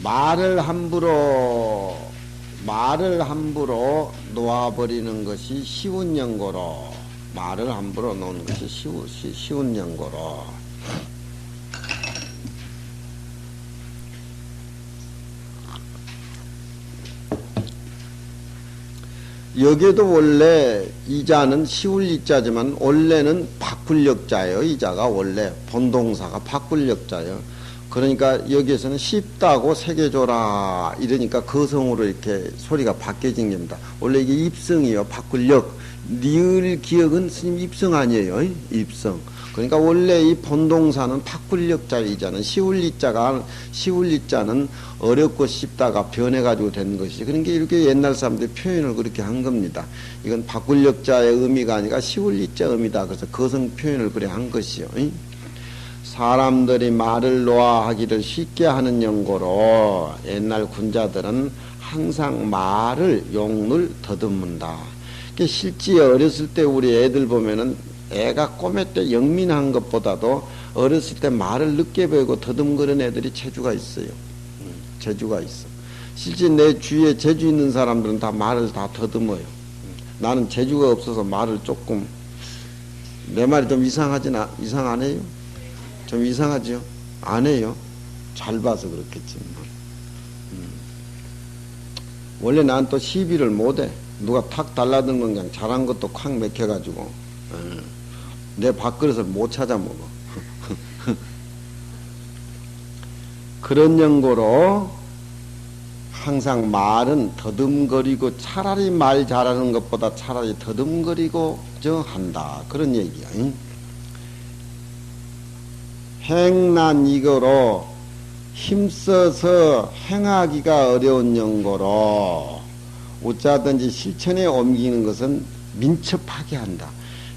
말을 함부로 놓아버리는 것이 쉬운 연고로, 말을 함부로 놓는 것이 쉬운 연고로. 여기에도 원래 이자는 시울 이자지만 원래는 바꿀역자예요. 이자가 원래 본동사가 바꿀역자예요. 그러니까 여기에서는 쉽다고 새겨줘라 이러니까 거성으로 이렇게 소리가 바뀌어진 겁니다. 원래 이게 입성이에요. 바꿀역. 리을 기역은 스님 입성 아니에요. 입성. 그러니까 원래 이 본동사는 바꿀역자 이자는 시울 이자는 어렵고 쉽다가 변해가지고 된 것이지. 그러니까 이렇게 옛날 사람들이 표현을 그렇게 한 겁니다. 이건 바꿀역자의 의미가 아니라 시울 이자 의미다. 그래서 거성 표현을 그래 한 것이요. 사람들이 말을 놓아하기를 쉽게 하는 연고로 옛날 군자들은 항상 말을 용을 더듬는다. 실제 어렸을 때 우리 애들 보면은 애가 꼬매 때 영민한 것보다도 어렸을 때 말을 늦게 배우고 더듬거리는 애들이 재주가 있어요. 재주가 있어. 실제 내 주위에 재주 있는 사람들은 다 말을 다 더듬어요. 나는 재주가 없어서 말을 조금, 내 말이 좀 이상 안 해요? 좀 이상하죠? 안 해요? 잘 봐서 그렇겠지만. 원래 난 또 시비를 못해. 누가 탁 달라든 건 그냥 잘한 것도 콱 맥혀가지고 내 밥그릇을 못 찾아 먹어. 그런 연고로 항상 말은 더듬거리고 차라리 말 잘하는 것보다 차라리 더듬거리고 한다. 그런 얘기야. 행난 이거로 힘써서 행하기가 어려운 연고로 어쩌든지 실천에 옮기는 것은 민첩하게 한다.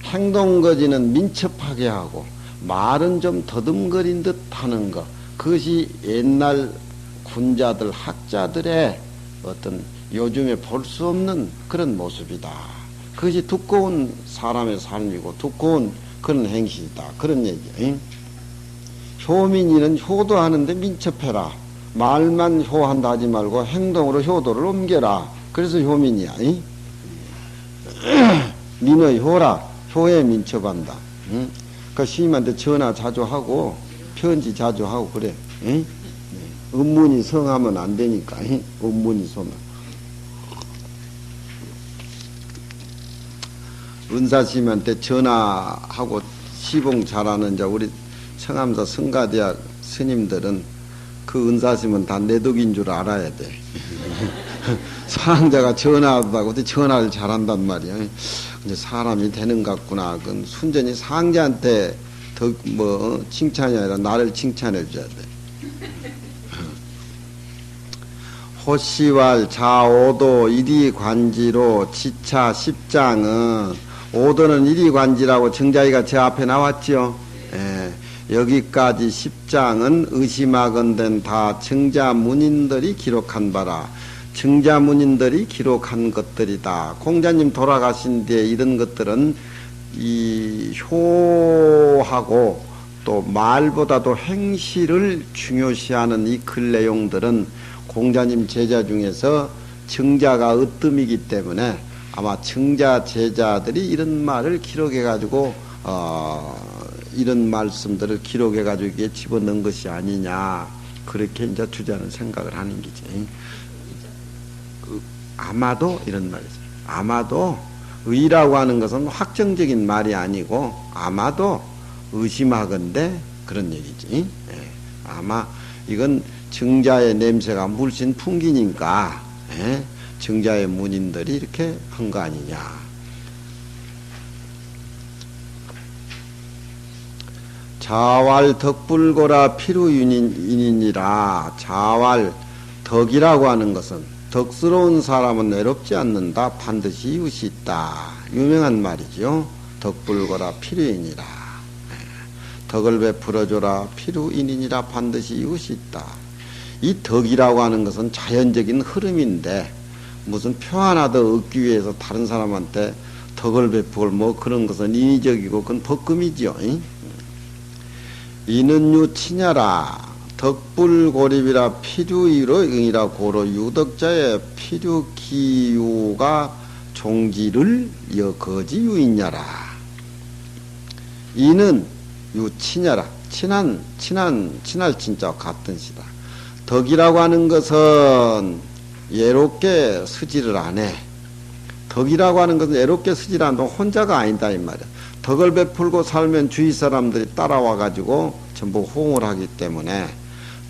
행동거지는 민첩하게 하고 말은 좀 더듬거린 듯 하는 것. 그것이 옛날 군자들, 학자들의 어떤 요즘에 볼 수 없는 그런 모습이다. 그것이 두꺼운 사람의 삶이고 두꺼운 그런 행실이다. 그런 얘기야. 효민이는 효도하는데 민첩해라. 말만 효한다 하지 말고 행동으로 효도를 옮겨라. 그래서 효민이야. 민의 효라. 효에 민첩한다. 그 스님한테 전화 자주 하고 편지 자주 하고 그래. 은문이 성하면 안 되니까. 은문이 성하. 은사스님한테 전화하고 시봉 잘하는 이제 우리 청암사 성가대학 스님들은 그 은사스님은 다 내덕인 줄 알아야 돼. 상자가 전화하다고 전화를 잘한단 말이야. 이제 사람이 되는 것 같구나. 그건 순전히 상자한테 더 칭찬이 아니라 나를 칭찬해 줘야 돼. 호시왈 자오도 이리관지로 지차 십장은 오도는 이리관지라고 정자이가 제 앞에 나왔죠. 여기까지 십장은 의심하건된 다 정자문인들이 기록한 바라. 정자문인들이 기록한 것들이다. 공자님 돌아가신 뒤에 이런 것들은 이 효하고 또 말보다도 행실을 중요시하는 이 글 내용들은 공자님 제자 중에서 정자가 으뜸이기 때문에 아마 정자 제자들이 이런 말을 기록해가지고 이런 말씀들을 기록해가지고 이게 집어넣은 것이 아니냐 그렇게 이제 주자는 생각을 하는 거지. 아마도 이런 말이죠. 아마도 의라고 하는 것은 확정적인 말이 아니고 아마도 의심하건대 그런 얘기지. 아마 이건 정자의 냄새가 물씬 풍기니까 정자의 문인들이 이렇게 한 거 아니냐. 자왈 덕불고라 필우인이니라. 자왈 덕이라고 하는 것은 덕스러운 사람은 외롭지 않는다. 반드시 이웃이 있다. 유명한 말이죠. 덕불거라 필요인이라. 덕을 베풀어줘라 필요인이니라. 반드시 이웃이 있다. 이 덕이라고 하는 것은 자연적인 흐름인데 무슨 표 하나 더 얻기 위해서 다른 사람한테 덕을 베풀 그런 것은 인위적이고 그건 법금이죠. 이는유 치냐라. 덕불고립이라 필유의로 응이라 고로 유덕자의 필유기유가 종지를 여거지유이냐라. 이는 유치냐라. 친할 친자와 같은 시다. 덕이라고 하는 것은 예롭게 쓰지를 안 해. 덕이라고 하는 것은 예롭게 쓰지를 않고 혼자가 아니다 이 말이야. 덕을 베풀고 살면 주위 사람들이 따라와 가지고 전부 호응을 하기 때문에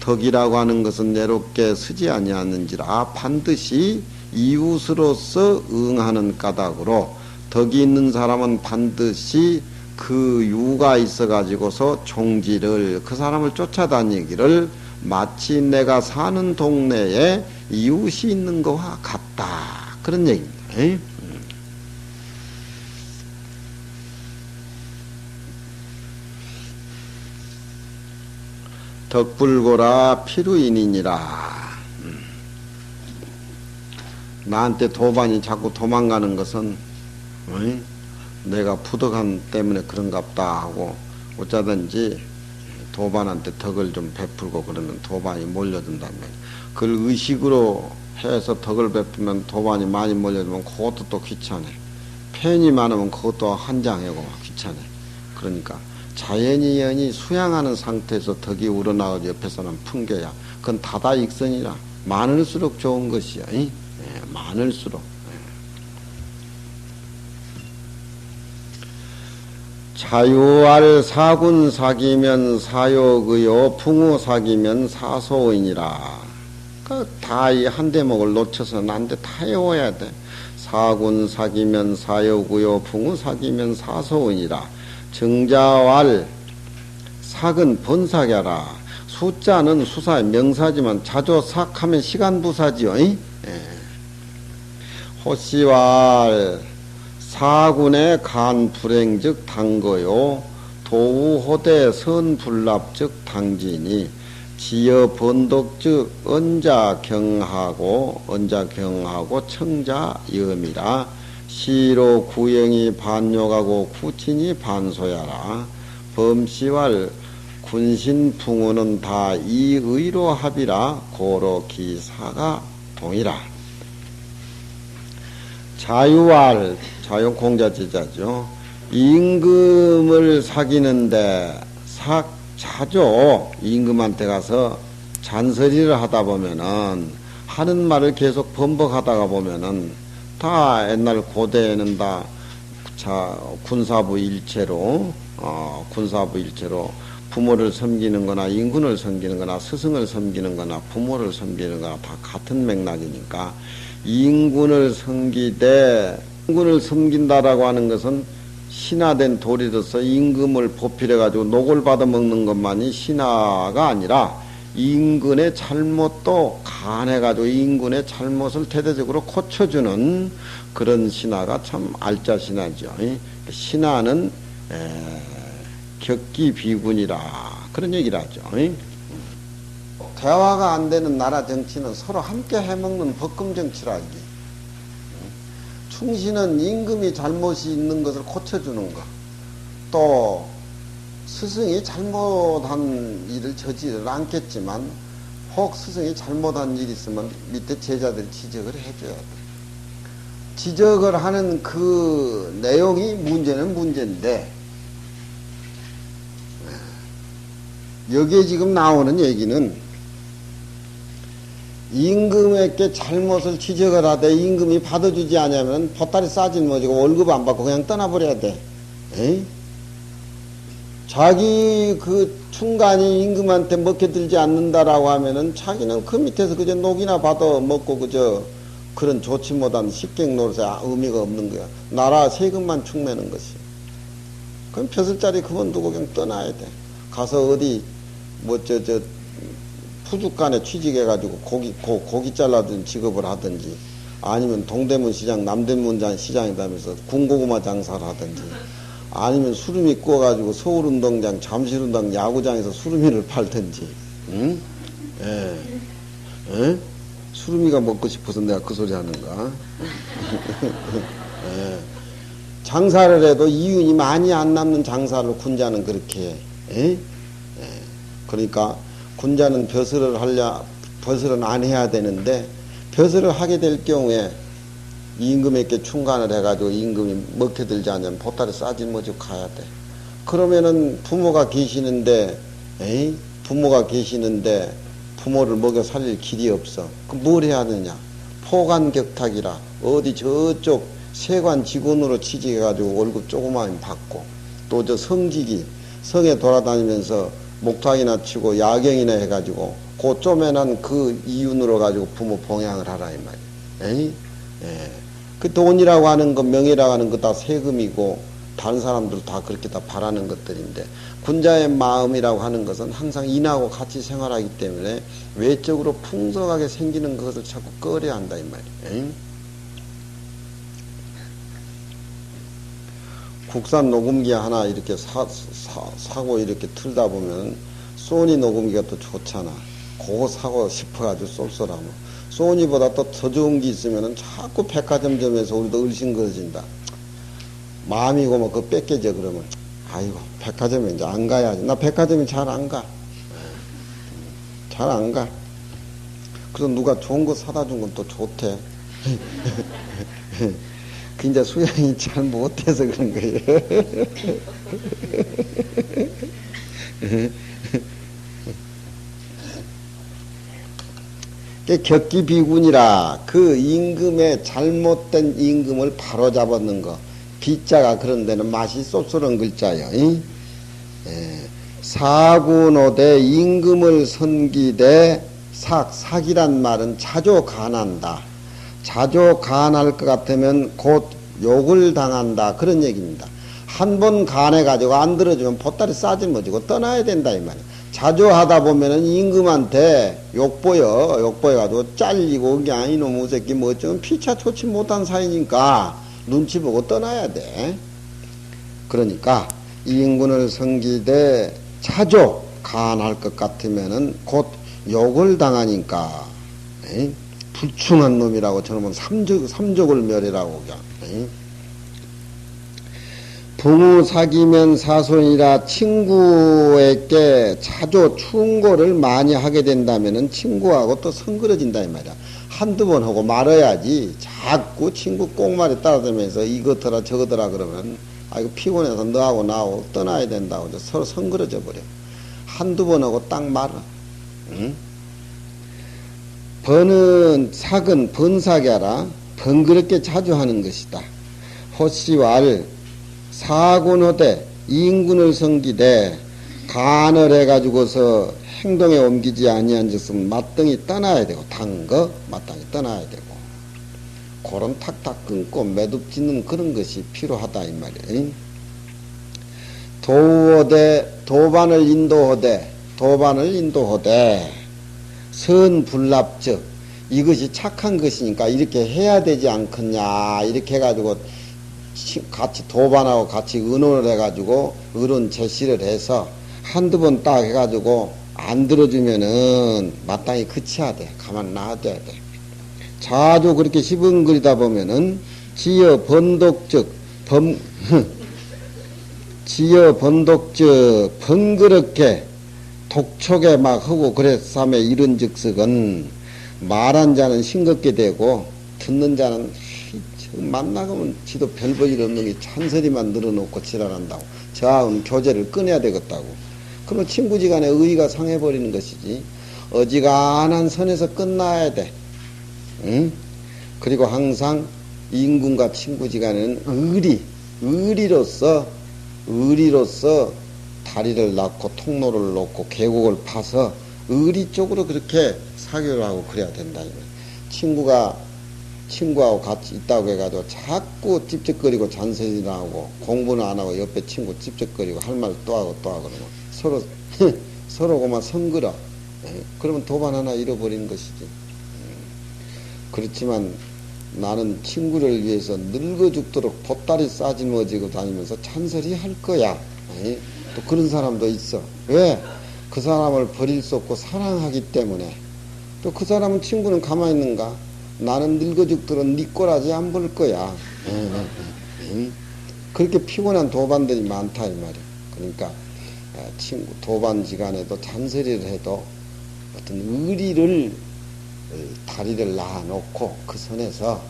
덕이라고 하는 것은 예롭게 쓰지 아니하는지라 반드시 이웃으로서 응하는 까닭으로 덕이 있는 사람은 반드시 그 유가 있어 가지고서 종지를 그 사람을 쫓아다니기를 마치 내가 사는 동네에 이웃이 있는 것과 같다 그런 얘기입니다. 덕불고라 필유인이니라. 나한테 도반이 자꾸 도망가는 것은 내가 부덕한 때문에 그런갑다 하고 어쩌든지 도반한테 덕을 좀 베풀고 그러면 도반이 몰려든단 말이야. 그걸 의식으로 해서 덕을 베풀면 도반이 많이 몰려들면 그것도 또 귀찮아. 팬이 많으면 그것도 한장하고 귀찮아. 그러니까 자연히 수양하는 상태에서 덕이 우러나오지 옆에서는 풍겨야 그건 다다익선이라 많을수록 좋은 것이야. 많을수록. 자유알 사군 사기면 사욕의요 풍우 사기면 사소인이라. 다 이 한 대목을 놓쳐서는 안 돼. 다 외워야 돼. 사군 사기면 사욕의요 풍우 사기면 사소인이라. 정자왈 sak은 번삭야라. 숫자는 수사의 명사지만 자조삭하면 시간부사지요. 호시왈 사군의 간불행 즉 당거요 도우호대 선불납 즉 당진이 지어 번독 즉 언자경하고 청자염이라. 시로 구영이 반욕하고 구친이 반소야라. 범시왈 군신풍우는 다 이의로 합이라. 고로 기사가 동이라. 자유알 자유 공자제자죠. 임금을 사귀는데 자주 임금한테 가서 잔소리를 하다 보면은 하는 말을 계속 번복하다가 보면은 다 옛날 고대에는 다 군사부 일체로 부모를 섬기는 거나 인군을 섬기는 거나 스승을 섬기는 거나 부모를 섬기는 거나 다 같은 맥락이니까 인군을 섬긴다라고 하는 것은 신화된 도리로서 임금을 보필해 가지고 녹을 받아 먹는 것만이 신화가 아니라 임금의 잘못도 간해 가지고 임금의 잘못을 대대적으로 고쳐주는 그런 신화가 참 알짜 신화죠. 신화는 격기비군이라 그런 얘기를 하죠. 대화가 안 되는 나라 정치는 서로 함께 해먹는 법금 정치라. 충신은 임금이 잘못이 있는 것을 고쳐주는 것, 또 스승이 잘못한 일을 저지를 않겠지만 혹 스승이 잘못한 일이 있으면 밑에 제자들이 지적을 해줘야 돼. 지적을 하는 그 내용이 문제는 문제인데 여기에 지금 나오는 얘기는 임금에게 잘못을 지적을 하되 임금이 받아주지 않으면 보따리 싸진 뭐지고 월급 안 받고 그냥 떠나버려야 돼. 자기 그 충간이 임금한테 먹혀들지 않는다라고 하면은 자기는 그 밑에서 그저 녹이나 받아 먹고 그저 그런 좋지 못한 식객 노릇에 의미가 없는 거야. 나라 세금만 축내는 것이. 그럼 벼슬자리 그만두고 그냥 떠나야 돼. 가서 어디 푸죽간에 취직해가지고 고기 잘라준 직업을 하든지 아니면 동대문 시장, 남대문 시장이다면서 군고구마 장사를 하든지 아니면 수루미 구워가지고 서울운동장, 잠실운동 야구장에서 수루미를 팔든지, 응? 수루미가 먹고 싶어서 내가 그 소리 하는가? 장사를 해도 이윤이 많이 안 남는 장사를 군자는 그렇게 해. 그러니까 군자는 벼슬은 안 해야 되는데 벼슬을 하게 될 경우에 임금에게 충간을 해가지고 임금이 먹혀들지 않으면 보따리 싸질머지고 가야 돼. 그러면은 부모가 계시는데 부모를 먹여 살릴 길이 없어. 그럼 뭘 해야 하느냐? 포간격탁이라 어디 저쪽 세관 직원으로 취직해가지고 월급 조그마한 받고 또 저 성직이 성에 돌아다니면서 목탁이나 치고 야경이나 해가지고 그 쪼매난 그 이윤으로 가지고 부모 봉양을 하라 이 말이야. 그 돈이라고 하는 거 명예라고 하는 거 다 세금이고 다른 사람들 다 그렇게 다 바라는 것들인데 군자의 마음이라고 하는 것은 항상 인하고 같이 생활하기 때문에 외적으로 풍성하게 생기는 것을 자꾸 꺼려야 한다 이 말이야. 국산 녹음기 하나 이렇게 사고 이렇게 틀다 보면 소니 녹음기가 또 좋잖아. 그거 사고 싶어가지고 쏠쏠하면 소니보다 또 더 좋은 게 있으면은 자꾸 백화점점에서 우리도 을싱거려진다. 마음이고 뭐 그거 뺏겨져 그러면 아이고 백화점에 이제 안 가야지. 나 백화점에 잘 안 가. 잘 안 가. 그래서 누가 좋은 거 사다 준 건 또 좋대. 그 이제 수양이 잘 못해서 그런 거예요. 격기비군이라 그 임금의 잘못된 임금을 바로잡았는 거. 비자가 그런 데는 맛이 쏠쏠한 글자요. 사군오대 임금을 섬기되 사기란 말은 자조간한다. 자조간할 것 같으면 곧 욕을 당한다. 그런 얘기입니다. 한 번 간해가지고 안 들어주면 보따리 싸질머지고 떠나야 된다 이 말이야. 자조하다 보면은 임금한테 욕보여가지고 잘리고 그냥 이놈 우새끼 뭐 어쩌면 피차 좋지 못한 사이니까 눈치 보고 떠나야 돼. 그러니까 임금을 섬기되 자조 간할 것 같으면은 곧 욕을 당하니까 불충한 놈이라고 저놈은 삼족을 멸이라고 그냥. 부모 사귀면 사손이라 친구에게 자주 충고를 많이 하게 된다면은 친구하고 또 성그러진다 이 말이야. 한두 번 하고 말아야지 자꾸 친구 꽁말에 따라다니면서 이거더라 저거더라 그러면 아이고 피곤해서 너하고 나하고 떠나야 된다고 서로 성그러져 버려. 한두 번 하고 딱 말아. 응? 번은 삭은 번삭이 하라. 번그럽게 자주 하는 것이다. 호시왈 사군호대 인군을 섬기되 간을 해가지고서 행동에 옮기지 아니한 것은 마땅히 떠나야 되고 단거 마땅히 떠나야 되고 그런 탁탁 끊고 매듭 짓는 그런 것이 필요하다 이 말이에요. 도반을 인도하되 선불납적 이것이 착한 것이니까 이렇게 해야 되지 않겠냐 이렇게 해가지고 같이 도반하고 같이 의논을 해가지고 의논 제시를 해서 한두 번 딱 해가지고 안 들어주면은 마땅히 그쳐야 돼. 가만 놔둬야 돼. 자주 그렇게 시범거리다 보면은 지어 번독적 번그렇게 독촉에 막 하고 그랬삼에 이런 즉석은 말한 자는 싱겁게 되고 듣는 자는 만나가면 지도 별 볼 일 없는 게 잔소리만 늘어놓고 지랄한다고. 저하고는 교제를 끊어야 되겠다고. 그러면 친구지간에 의의가 상해버리는 것이지. 어지간한 선에서 끝나야 돼. 응? 그리고 항상 인군과 친구지간에는 의리로서 다리를 낳고 통로를 놓고 계곡을 파서 의리 쪽으로 그렇게 사교를 하고 그래야 된다. 친구하고 같이 있다고 해가지고 자꾸 찝쩍거리고 잔소리나 하고 공부는 안 하고 옆에 친구 찝쩍거리고 할 말 또 하고 그러면 서로 그만 성그러. 그러면 도반 하나 잃어버리는 것이지. 그렇지만 나는 친구를 위해서 늙어 죽도록 보따리 싸질머지고 다니면서 잔소리 할 거야. 또 그런 사람도 있어. 왜? 그 사람을 버릴 수 없고 사랑하기 때문에. 또 그 사람은 친구는 가만히 있는가? 나는 늙어 죽도록 네 꼬라지 안 볼 거야. 그렇게 피곤한 도반들이 많다 이 말이야. 그러니까 친구 도반지간에도 잔소리를 해도 어떤 의리를 다리를 놔놓고 그 선에서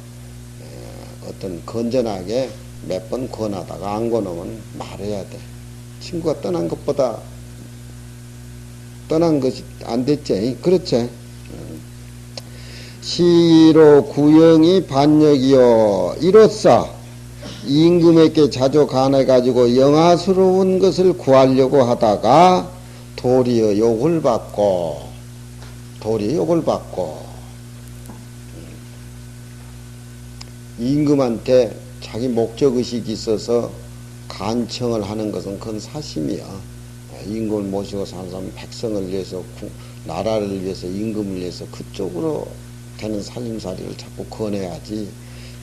어떤 건전하게 몇 번 권하다가 안 권하면 말해야 돼. 친구가 떠난 것보다 떠난 것이 안 됐지. 그렇지. 시로 구영이 반역이요. 이로써 임금에게 자주 간해가지고 영화스러운 것을 구하려고 하다가 도리어 욕을 받고 임금한테 자기 목적의식이 있어서 간청을 하는 것은 그건 사심이야. 임금을 모시고 사는 사람은 백성을 위해서, 나라를 위해서, 임금을 위해서 그쪽으로 되는 살림살이를 자꾸 권해야지.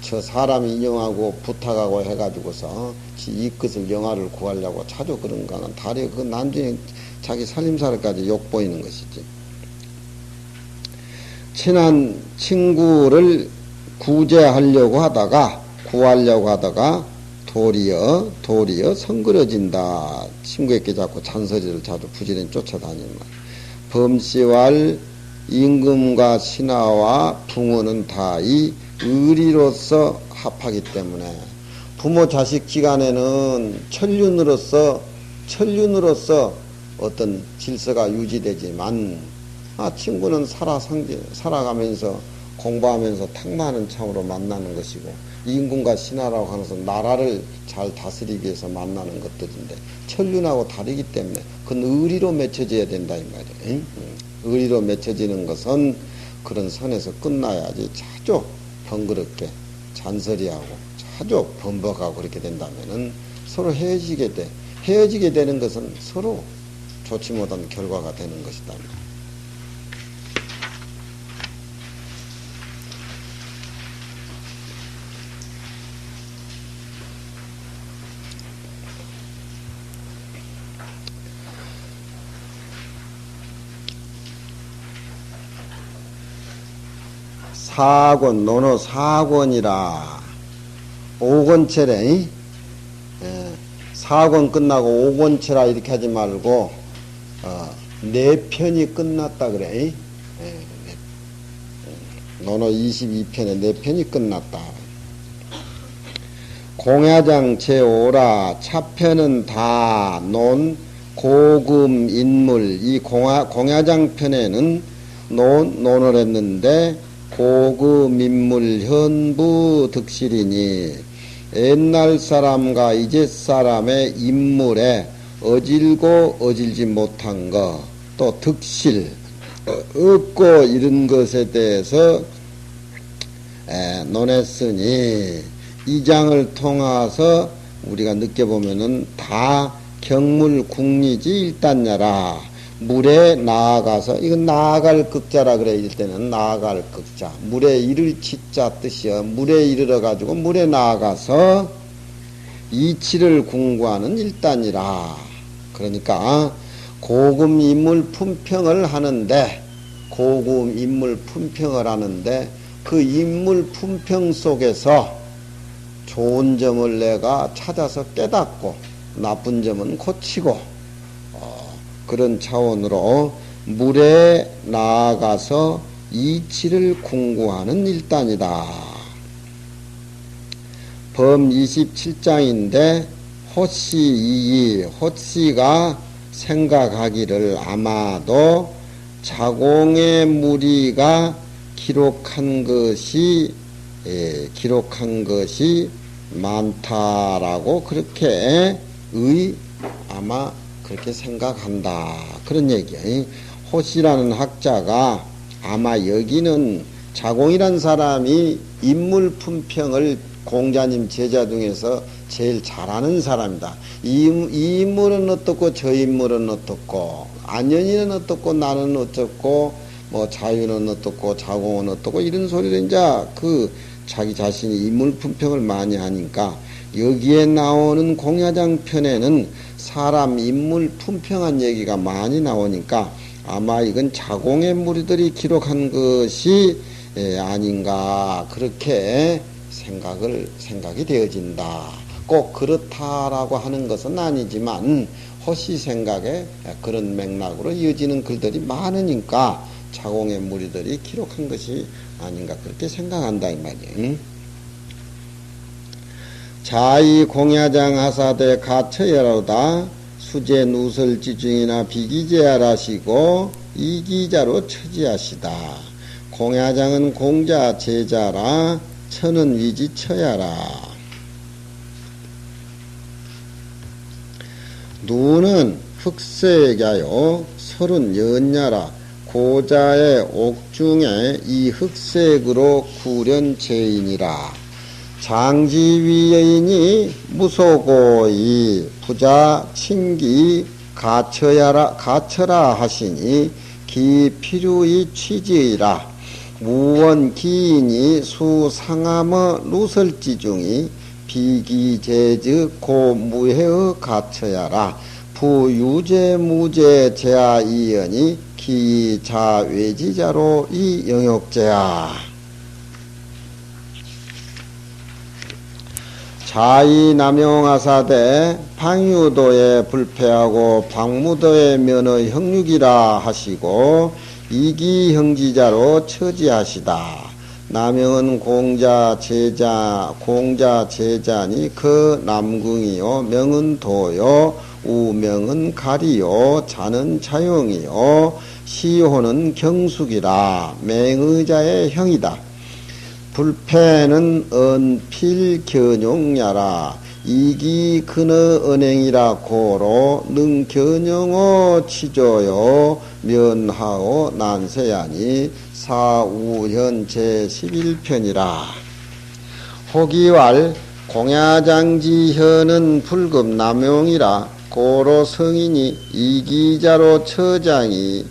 저 사람 인용하고 부탁하고 해가지고서 이 것을 영화를 구하려고 자주 그런 거는 다리 그 나중에 자기 살림살이까지 욕보이는 것이지. 친한 친구를 구제하려고 하다가 도리어 성그러진다. 친구에게 자꾸 잔소리를 자주 부지런히 쫓아다니는 말. 범시왈 임금과 신하와 붕어는 다 이 의리로서 합하기 때문에 부모 자식 기간에는 천륜으로서 어떤 질서가 유지되지만 친구는 살아가면서 공부하면서 탁망하는 참으로 만나는 것이고 임금과 신하라고 하면서 나라를 잘 다스리기 위해서 만나는 것들인데 천륜하고 다르기 때문에 그건 의리로 맺혀져야 된다 이 말이에요. 의리로 맺혀지는 것은 그런 선에서 끝나야지. 자주 번거롭게 잔소리하고 자주 번복하고 그렇게 된다면은 서로 헤어지게 돼. 헤어지게 되는 것은 서로 좋지 못한 결과가 되는 것이다. 사권, 논어 사권이라. 5권체래. 사권 끝나고 5권체라 이렇게 하지 말고, 4편이 끝났다 그래. 논어 22편에 4편이 끝났다. 공야장 제5라. 차편은 다 논 고금 인물. 이 공야장 편에는 논을 했는데, 고금인물 현부 득실이니 옛날 사람과 이제 사람의 인물에 어질고 어질지 못한 것, 또 득실, 없고 이런 것에 대해서 논했으니 이 장을 통해서 우리가 느껴보면은 다 경물국리지 일단야라. 물에 나아가서, 이건 나아갈 극자라 그래. 이럴 때는 나아갈 극자. 물에 이를 치자 뜻이여. 물에 이르러 가지고 물에 나아가서 이치를 궁구하는 일단이라. 그러니까 고금 인물 품평을 하는데 그 인물 품평 속에서 좋은 점을 내가 찾아서 깨닫고 나쁜 점은 고치고 그런 차원으로 물에 나아가서 이치를 궁구하는 일단이다. 범 27장인데 호씨가 생각하기를 아마도 자공의 무리가 기록한 것이 많다라고 그렇게 아마 그렇게 생각한다. 그런 얘기야. 호씨라는 학자가 아마 여기는 자공이란 사람이 인물 품평을 공자님 제자 중에서 제일 잘하는 사람이다. 이 인물은 어떻고 저 인물은 어떻고 안연이는 어떻고 나는 어떻고 뭐 자유는 어떻고 자공은 어떻고 이런 소리를 이제 그 자기 자신이 인물 품평을 많이 하니까 여기에 나오는 공야장 편에는 사람 인물 품평한 얘기가 많이 나오니까 아마 이건 자공의 무리들이 기록한 것이 아닌가 그렇게 생각이 되어진다. 꼭 그렇다라고 하는 것은 아니지만 호시 생각에 그런 맥락으로 이어지는 글들이 많으니까 차공의 무리들이 기록한 것이 아닌가 그렇게 생각한다 이 말이에요. 자이 공야장 하사대 가처여로다 수제 누설지중이나 비기제하라시고 이기자로 처지하시다. 공야장은 공자 제자라 처는 위지처야라. 누는 흑색야요 설은 연야라. 고자의 옥중에 이 흑색으로 구련체이니라. 장지위 여인이 무소고이 부자 친기 가처라 하시니 기 필요이 취지이라. 무원 기인이 수상함의 누설지중이 비기제즉 고무해의 가처야라. 부유제 무제 제하 이연이 기자외지자로 이 영역제야. 자이 남용하사대 방유도에 불패하고 방무도에 면의 형육이라 하시고 이기형지자로 처지하시다. 남용은 공자 제자니 그 남궁이요 명은 도요 우명은 가리요 자는 자용이요 시호는 경숙이라. 맹의자의 형이다. 불패는 언필견용야라. 이기 근의 언행이라 고로 능견용어 치조요 면하오 난세야니 사우현 제11편이라. 호기왈 공야장지현은 불급 남용이라. 고로 성인이 이기자로 처장이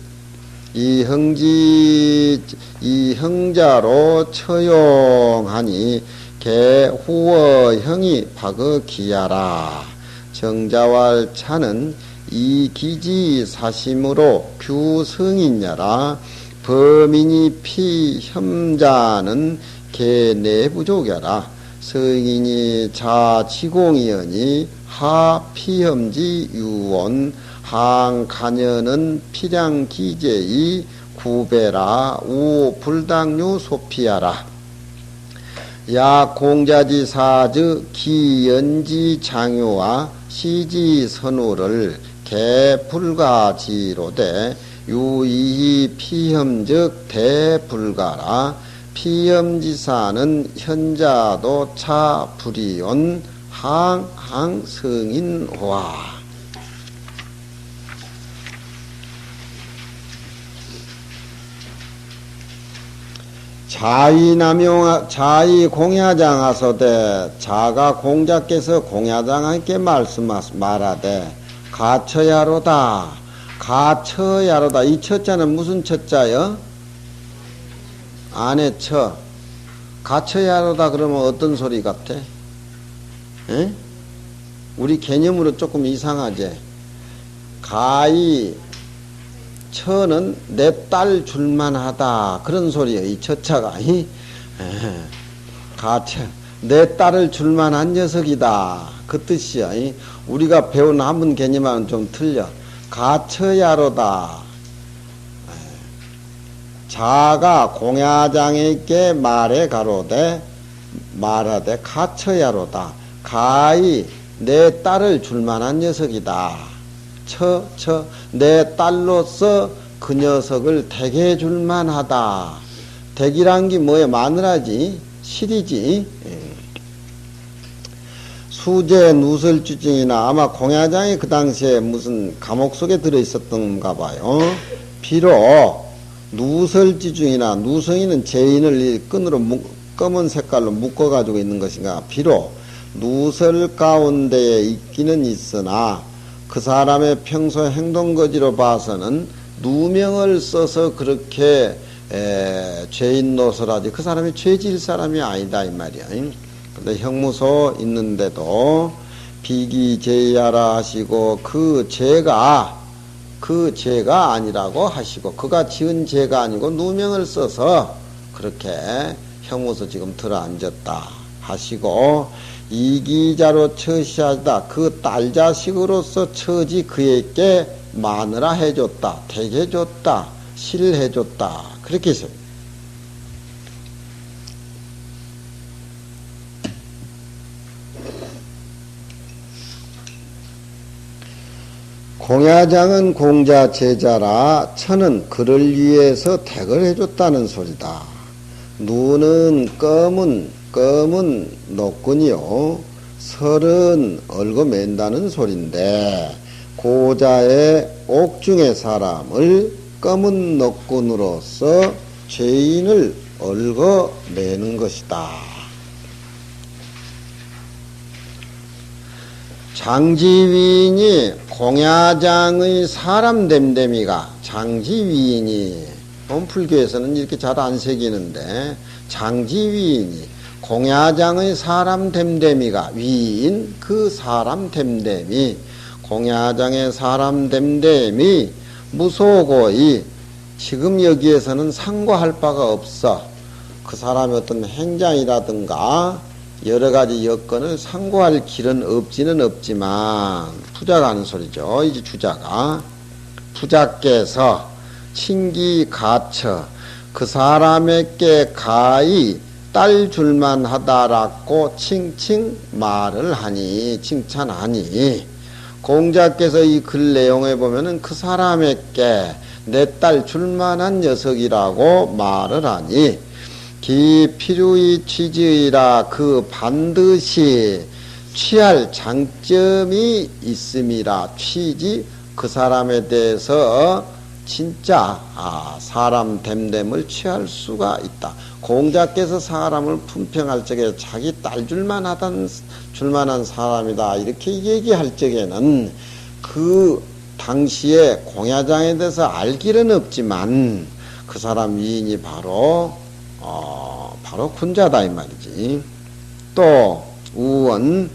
이형자로 처용하니 개후어형이 박어기야라. 정자왈 차는 이기지 사심으로 규성이냐라. 범인이 피혐자는 개내부족야라. 성인이 자지공이여니 하피혐지 유원 항간여는 필양기제이 구배라. 우 불당류 소피하라. 야 공자지 사즈 기연지 장유와 시지 선우를 개불가지로되 유이히 피혐즉 대불가라. 피혐지사는 현자도 차불이온 항성인화. 자이 공야장 하소되 자가 공자께서 공야장에게 말하되 가처야로다. 가처야로다. 이 처자는 무슨 처자요? 안에 처. 가처야로다 그러면 어떤 소리 같아? 에? 우리 개념으로 조금 이상하지? 가이 처는 내 딸 줄만하다 그런 소리예요. 이 처자가 가처 내 딸을 줄만한 녀석이다 그 뜻이야. 우리가 배운 한문 개념하고는 좀 틀려. 가처야로다. 자가 공야장에게 말하되 가처야로다. 가히 내 딸을 줄만한 녀석이다. 내 딸로서 그 녀석을 대게 줄만하다. 대기란 게 뭐야? 마누라지, 실이지. 수제 누설주증이나 아마 공야장이 그 당시에 무슨 감옥 속에 들어있었던가 봐요. 비록 누설지중이나 누성이는 죄인을 이 끈으로 검은 색깔로 묶어가지고 있는 것인가. 비록 누설 가운데에 있기는 있으나 그 사람의 평소 행동거지로 봐서는 누명을 써서 그렇게 죄인 노설하지 그 사람이 죄질 사람이 아니다 이 말이야. 근데 형무소 있는데도 비기제야라 하시고 그 죄가 아니라고 하시고 그가 지은 죄가 아니고 누명을 써서 그렇게 형무소 지금 들어앉았다 하시고 이기자로 처시하다. 그 딸 자식으로서 처지 그에게 마누라 해줬다. 대게 줬다. 실해줬다. 그렇게 했어요. 공야장은 공자 제자라 천은 그를 위해서 택을 해줬다는 소리다. 누는 검은 노끈이요 설은 얽어맨다는 소린데 고자의 옥중의 사람을 검은 노끈으로서 죄인을 얽어매는 것이다. 장지위인이 공야장의 사람 됨됨이가 장지위인이 원불교에서는 이렇게 잘 안 새기는데 장지위인이 공야장의 사람 됨됨이가 위인 그 사람 됨됨이 공야장의 사람 됨됨이 무소고이 지금 여기에서는 상고할 바가 없어. 그 사람의 어떤 행장이라든가 여러 가지 여건을 상고할 길은 없지는 없지만 부자가 하는 소리죠. 이제 주자가 부자께서 친기 가처 그 사람에게 가히 딸 줄만 하다라고 칭칭 말을 하니 칭찬하니 공자께서 이 글 내용에 보면은 그 사람에게 내 딸 줄만한 녀석이라고 말을 하니 기 필요히 취지이라 그 반드시 취할 장점이 있음이라 취지 그 사람에 대해서 진짜 사람 됨됨을 취할 수가 있다. 공자께서 사람을 품평할 적에 자기 딸 줄만한 사람이다 이렇게 얘기할 적에는 그 당시에 공야장에 대해서 알 길은 없지만 그 사람 위인이 바로 군자다 이 말이지. 또 우원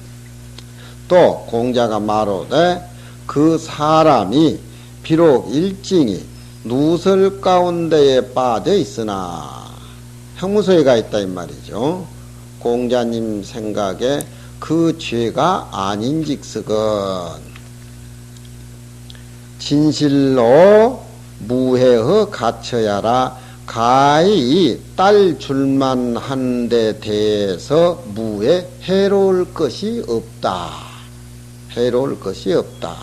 또 공자가 말하되 그 사람이 비록 일징이 누설 가운데에 빠져 있으나 형무소에 가 있다 이 말이죠. 공자님 생각에 그 죄가 아닌직스건 진실로 무해허 갇혀야라 가히 딸 줄만 한 데 대해서 무해 해로울 것이 없다. 해로울 것이 없다.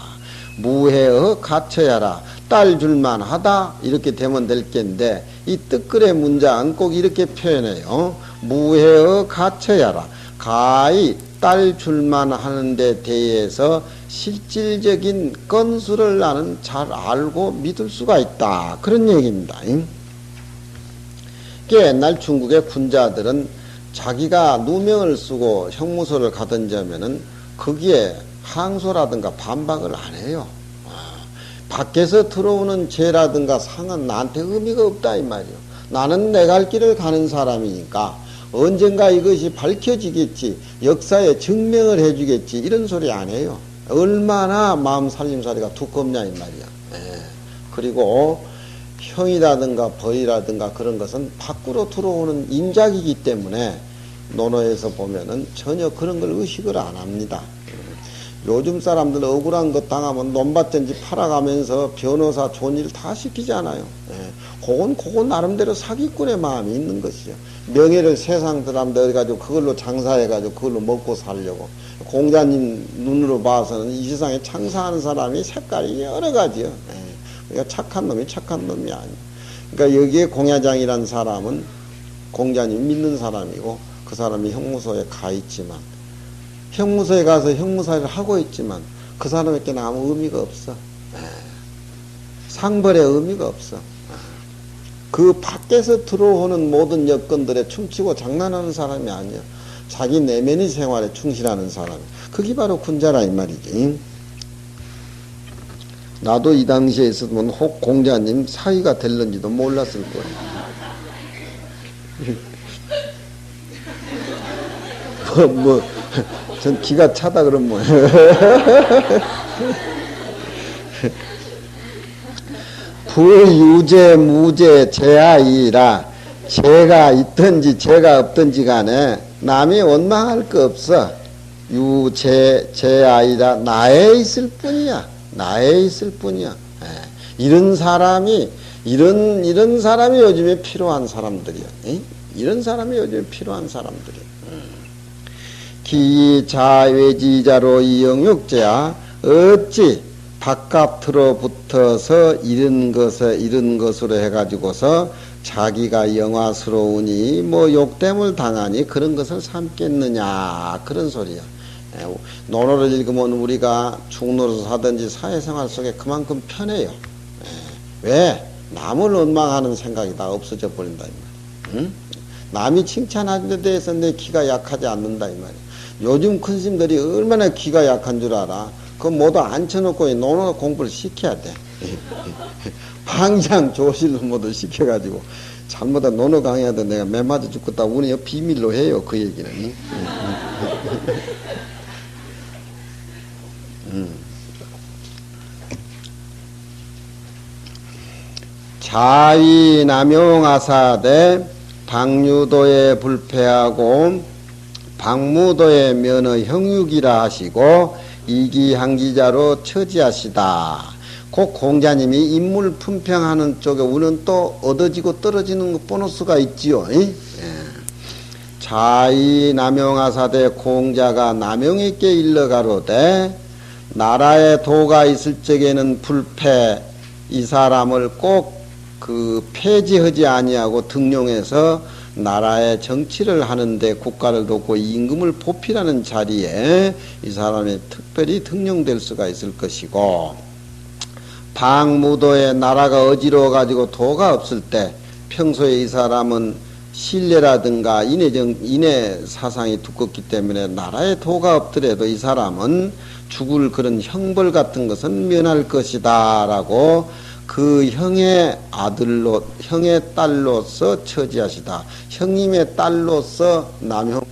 무해허 갇혀야라 딸 줄만 하다 이렇게 되면 될 겐데 이 뜻글의 문장은 꼭 이렇게 표현해요. 무해허 갇혀야라 가히 딸 줄만 하는 데 대해서 실질적인 건수를 나는 잘 알고 믿을 수가 있다. 그런 얘기입니다. 옛날 중국의 군자들은 자기가 누명을 쓰고 형무소를 가든지 하면은 거기에 항소라든가 반박을 안 해요. 밖에서 들어오는 죄라든가 상은 나한테 의미가 없다 이 말이요. 나는 내 갈 길을 가는 사람이니까 언젠가 이것이 밝혀지겠지, 역사에 증명을 해주겠지 이런 소리 안 해요. 얼마나 마음 살림살이가 두껍냐 이 말이야. 그리고 형이라든가 벌이라든가 그런 것은 밖으로 들어오는 인작이기 때문에 논어에서 보면은 전혀 그런 걸 의식을 안 합니다. 요즘 사람들 억울한 것 당하면 논밭든지 팔아가면서 변호사 좋은 일 다 시키잖아요. 그건 나름대로 사기꾼의 마음이 있는 것이죠. 명예를 세상 사람들 가지고 그걸로 장사해가지고 그걸로 먹고 살려고. 공자님 눈으로 봐서는 이 세상에 창사하는 사람이 색깔이 여러 가지요. 그러니까 착한 놈이 착한 놈이 아니에요. 그러니까 여기에 공야장이라는 사람은 공자님 믿는 사람이고 그 사람이 형무소에 가 있지만 형무소에 가서 형무사를 하고 있지만 그 사람에게는 아무 의미가 없어. 상벌의 의미가 없어. 그 밖에서 들어오는 모든 여건들에 춤추고 장난하는 사람이 아니야. 자기 내면의 생활에 충실하는 사람. 그게 바로 군자라 이 말이지. 나도 이 당시에 있었으면 혹 공자님 사위가 될런지도 몰랐을 거야. 전 기가 차다 그런 뭐야. 불유죄 무죄 죄아이라 죄가 있든지 죄가 없든지 간에 남이 원망할 거 없어. 유죄 죄아이라 나에 있을 뿐이야. 나에 있을 뿐이야. 이런 사람이 이런 사람이 요즘에 필요한 사람들이야. 이런 사람이 요즘에 필요한 사람들이야. 기자외지자로 이영육제야 어찌 바깥으로 붙어서 이런 것으로 해가지고서 자기가 영화스러우니 뭐 욕됨을 당하니 그런 것을 삼겠느냐 그런 소리야. 논어를 읽으면 우리가 중노릇을 하든지 사회생활 속에 그만큼 편해요. 왜? 남을 원망하는 생각이 다 없어져 버린다 이 말이야. 응? 남이 칭찬하는 데 대해서 내 기가 약하지 않는다 이 말이야. 요즘 큰 스님들이 얼마나 기가 약한 줄 알아. 그거 모두 앉혀놓고 논어 공부를 시켜야 돼. 방장 조실로 모두 시켜가지고 잘못한 논어 강의하다 내가 매 맞아 죽겠다 우리 비밀로 해요 그 얘기는. 자위 남용아사대 방유도에 불패하고 방무도의 면의 형육이라 하시고 이기항기자로 처지하시다. 그 공자님이 인물 품평하는 쪽에 우리는 또 얻어지고 떨어지는 보너스가 있지요. 자이 남용아사대 공자가 남용에게 일러가로되 나라에 도가 있을 적에는 불패 이 사람을 꼭 폐지하지 아니하고 등용해서 나라의 정치를 하는데 국가를 돕고 임금을 보필하는 자리에 이 사람이 특별히 등용될 수가 있을 것이고 방무도에 나라가 어지러워 가지고 도가 없을 때 평소에 이 사람은 신뢰라든가 인애 사상이 두껍기 때문에 나라에 도가 없더라도 이 사람은 죽을 그런 형벌 같은 것은 면할 것이다 라고 그 형의 딸로서 처지하시다. 형님의 딸로서 남형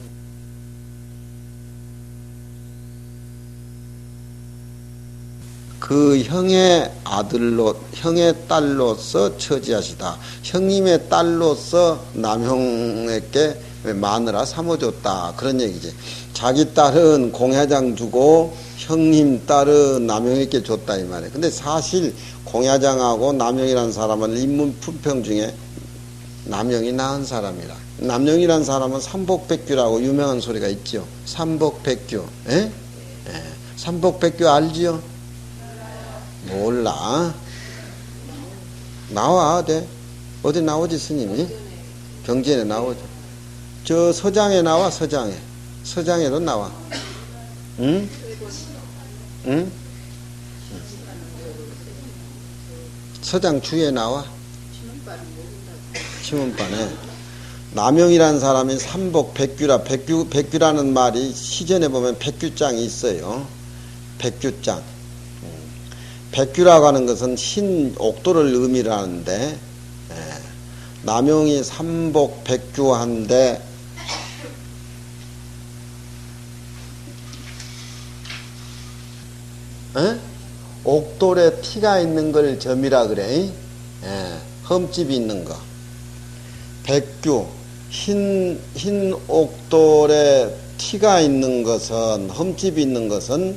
그 형의 딸로서 처지하시다. 형님의 딸로서 남형에게 마누라 삼아줬다. 그런 얘기지. 자기 딸은 공야장 주고 형님 딸은 남형에게 줬다 이 말이에요. 근데 사실 공야장하고 남형이라는 사람은 인문 품평 중에 남형이 나은 사람이라. 남형이라는 사람은 삼복백규라고 유명한 소리가 있죠. 삼복백규. 삼복백규 알지요? 몰라. 나와. 어디 나오지 스님이? 경전에 나오죠. 저 서장에 나와. 서장에도 나와. 응? 서장 주에 나와. 치문반에 남용이라는 사람이 백규라는 말이 시전에 보면 백규장이 있어요. 백규장. 백규라고 하는 것은 흰 옥도를 의미를 하는데 남용이 삼복백규한데 옥돌에 티가 있는 걸 점이라 그래. 흠집이 있는 거. 백규 흰 옥돌에 티가 있는 것은 흠집이 있는 것은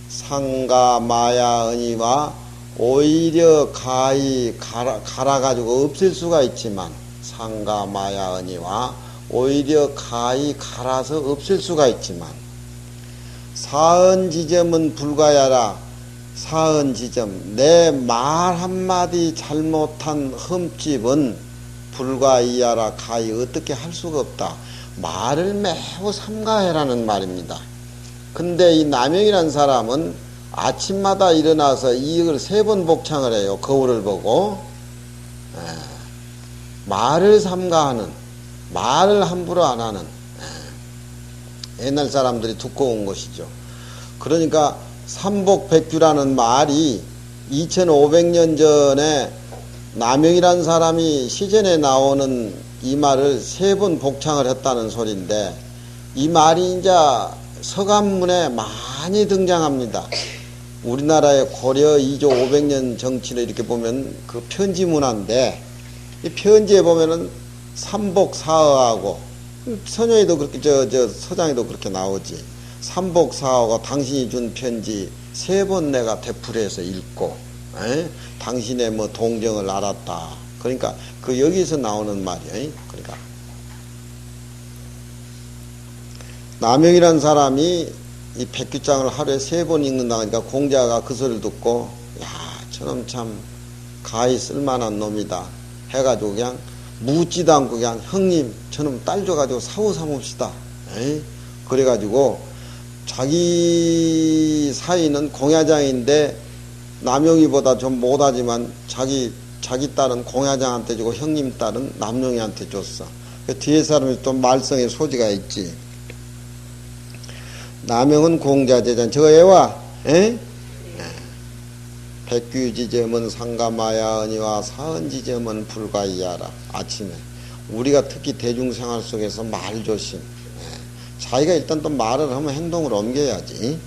상가 마야 은이와 오히려 가히 갈아가지고 없앨 수가 있지만 상가 마야 은이와 오히려 가히 갈아서 없앨 수가 있지만 사언지점은 불가야라. 사언지점 내 말 한마디 잘못한 흠집은 불가이야라. 가히 어떻게 할 수가 없다. 말을 매우 삼가해라는 말입니다. 근데 이 남영이라는 사람은 아침마다 일어나서 이익을 3번 복창을 해요. 거울을 보고. 말을 삼가하는, 말을 함부로 안 하는 옛날 사람들이 두꺼운 것이죠. 그러니까 삼복백규라는 말이 2500년 전에 남영이라는 사람이 시전에 나오는 이 말을 3번 복창을 했다는 소리인데 이 말이 이제 서간문에 많이 등장합니다. 우리나라의 고려 2조 500년 정치를 이렇게 보면 그 편지 문화인데 이 편지에 보면은 삼복사어하고 선녀에도 그렇게 서장에도 그렇게 나오지. 삼복사어가 당신이 준 편지 3번 내가 되풀이해서 읽고 당신의 뭐 동정을 알았다. 그러니까 그 여기서 나오는 말이에요. 그러니까 남영이란 사람이 이 백규장을 하루에 3번 읽는다 하니까 공자가 그 소리를 듣고 야 저놈 참 가히 쓸만한 놈이다 해가지고 그냥 묻지도 않고 그냥 형님 저놈 딸 줘가지고 사후 삼읍시다. 그래가지고 자기 사이는 공야장인데 남영이보다 좀 못하지만 자기 딸은 공야장한테 주고 형님 딸은 남영이한테 줬어. 그 뒤에 사람이 또 말썽의 소지가 있지. 남영은 공자제잔 저거 애와 백규지점은 상가마야 언니와 사은지점은 불가이하라. 아침에 우리가 특히 대중생활 속에서 말 조심. 자기가 일단 또 말을 하면 행동을 옮겨야지.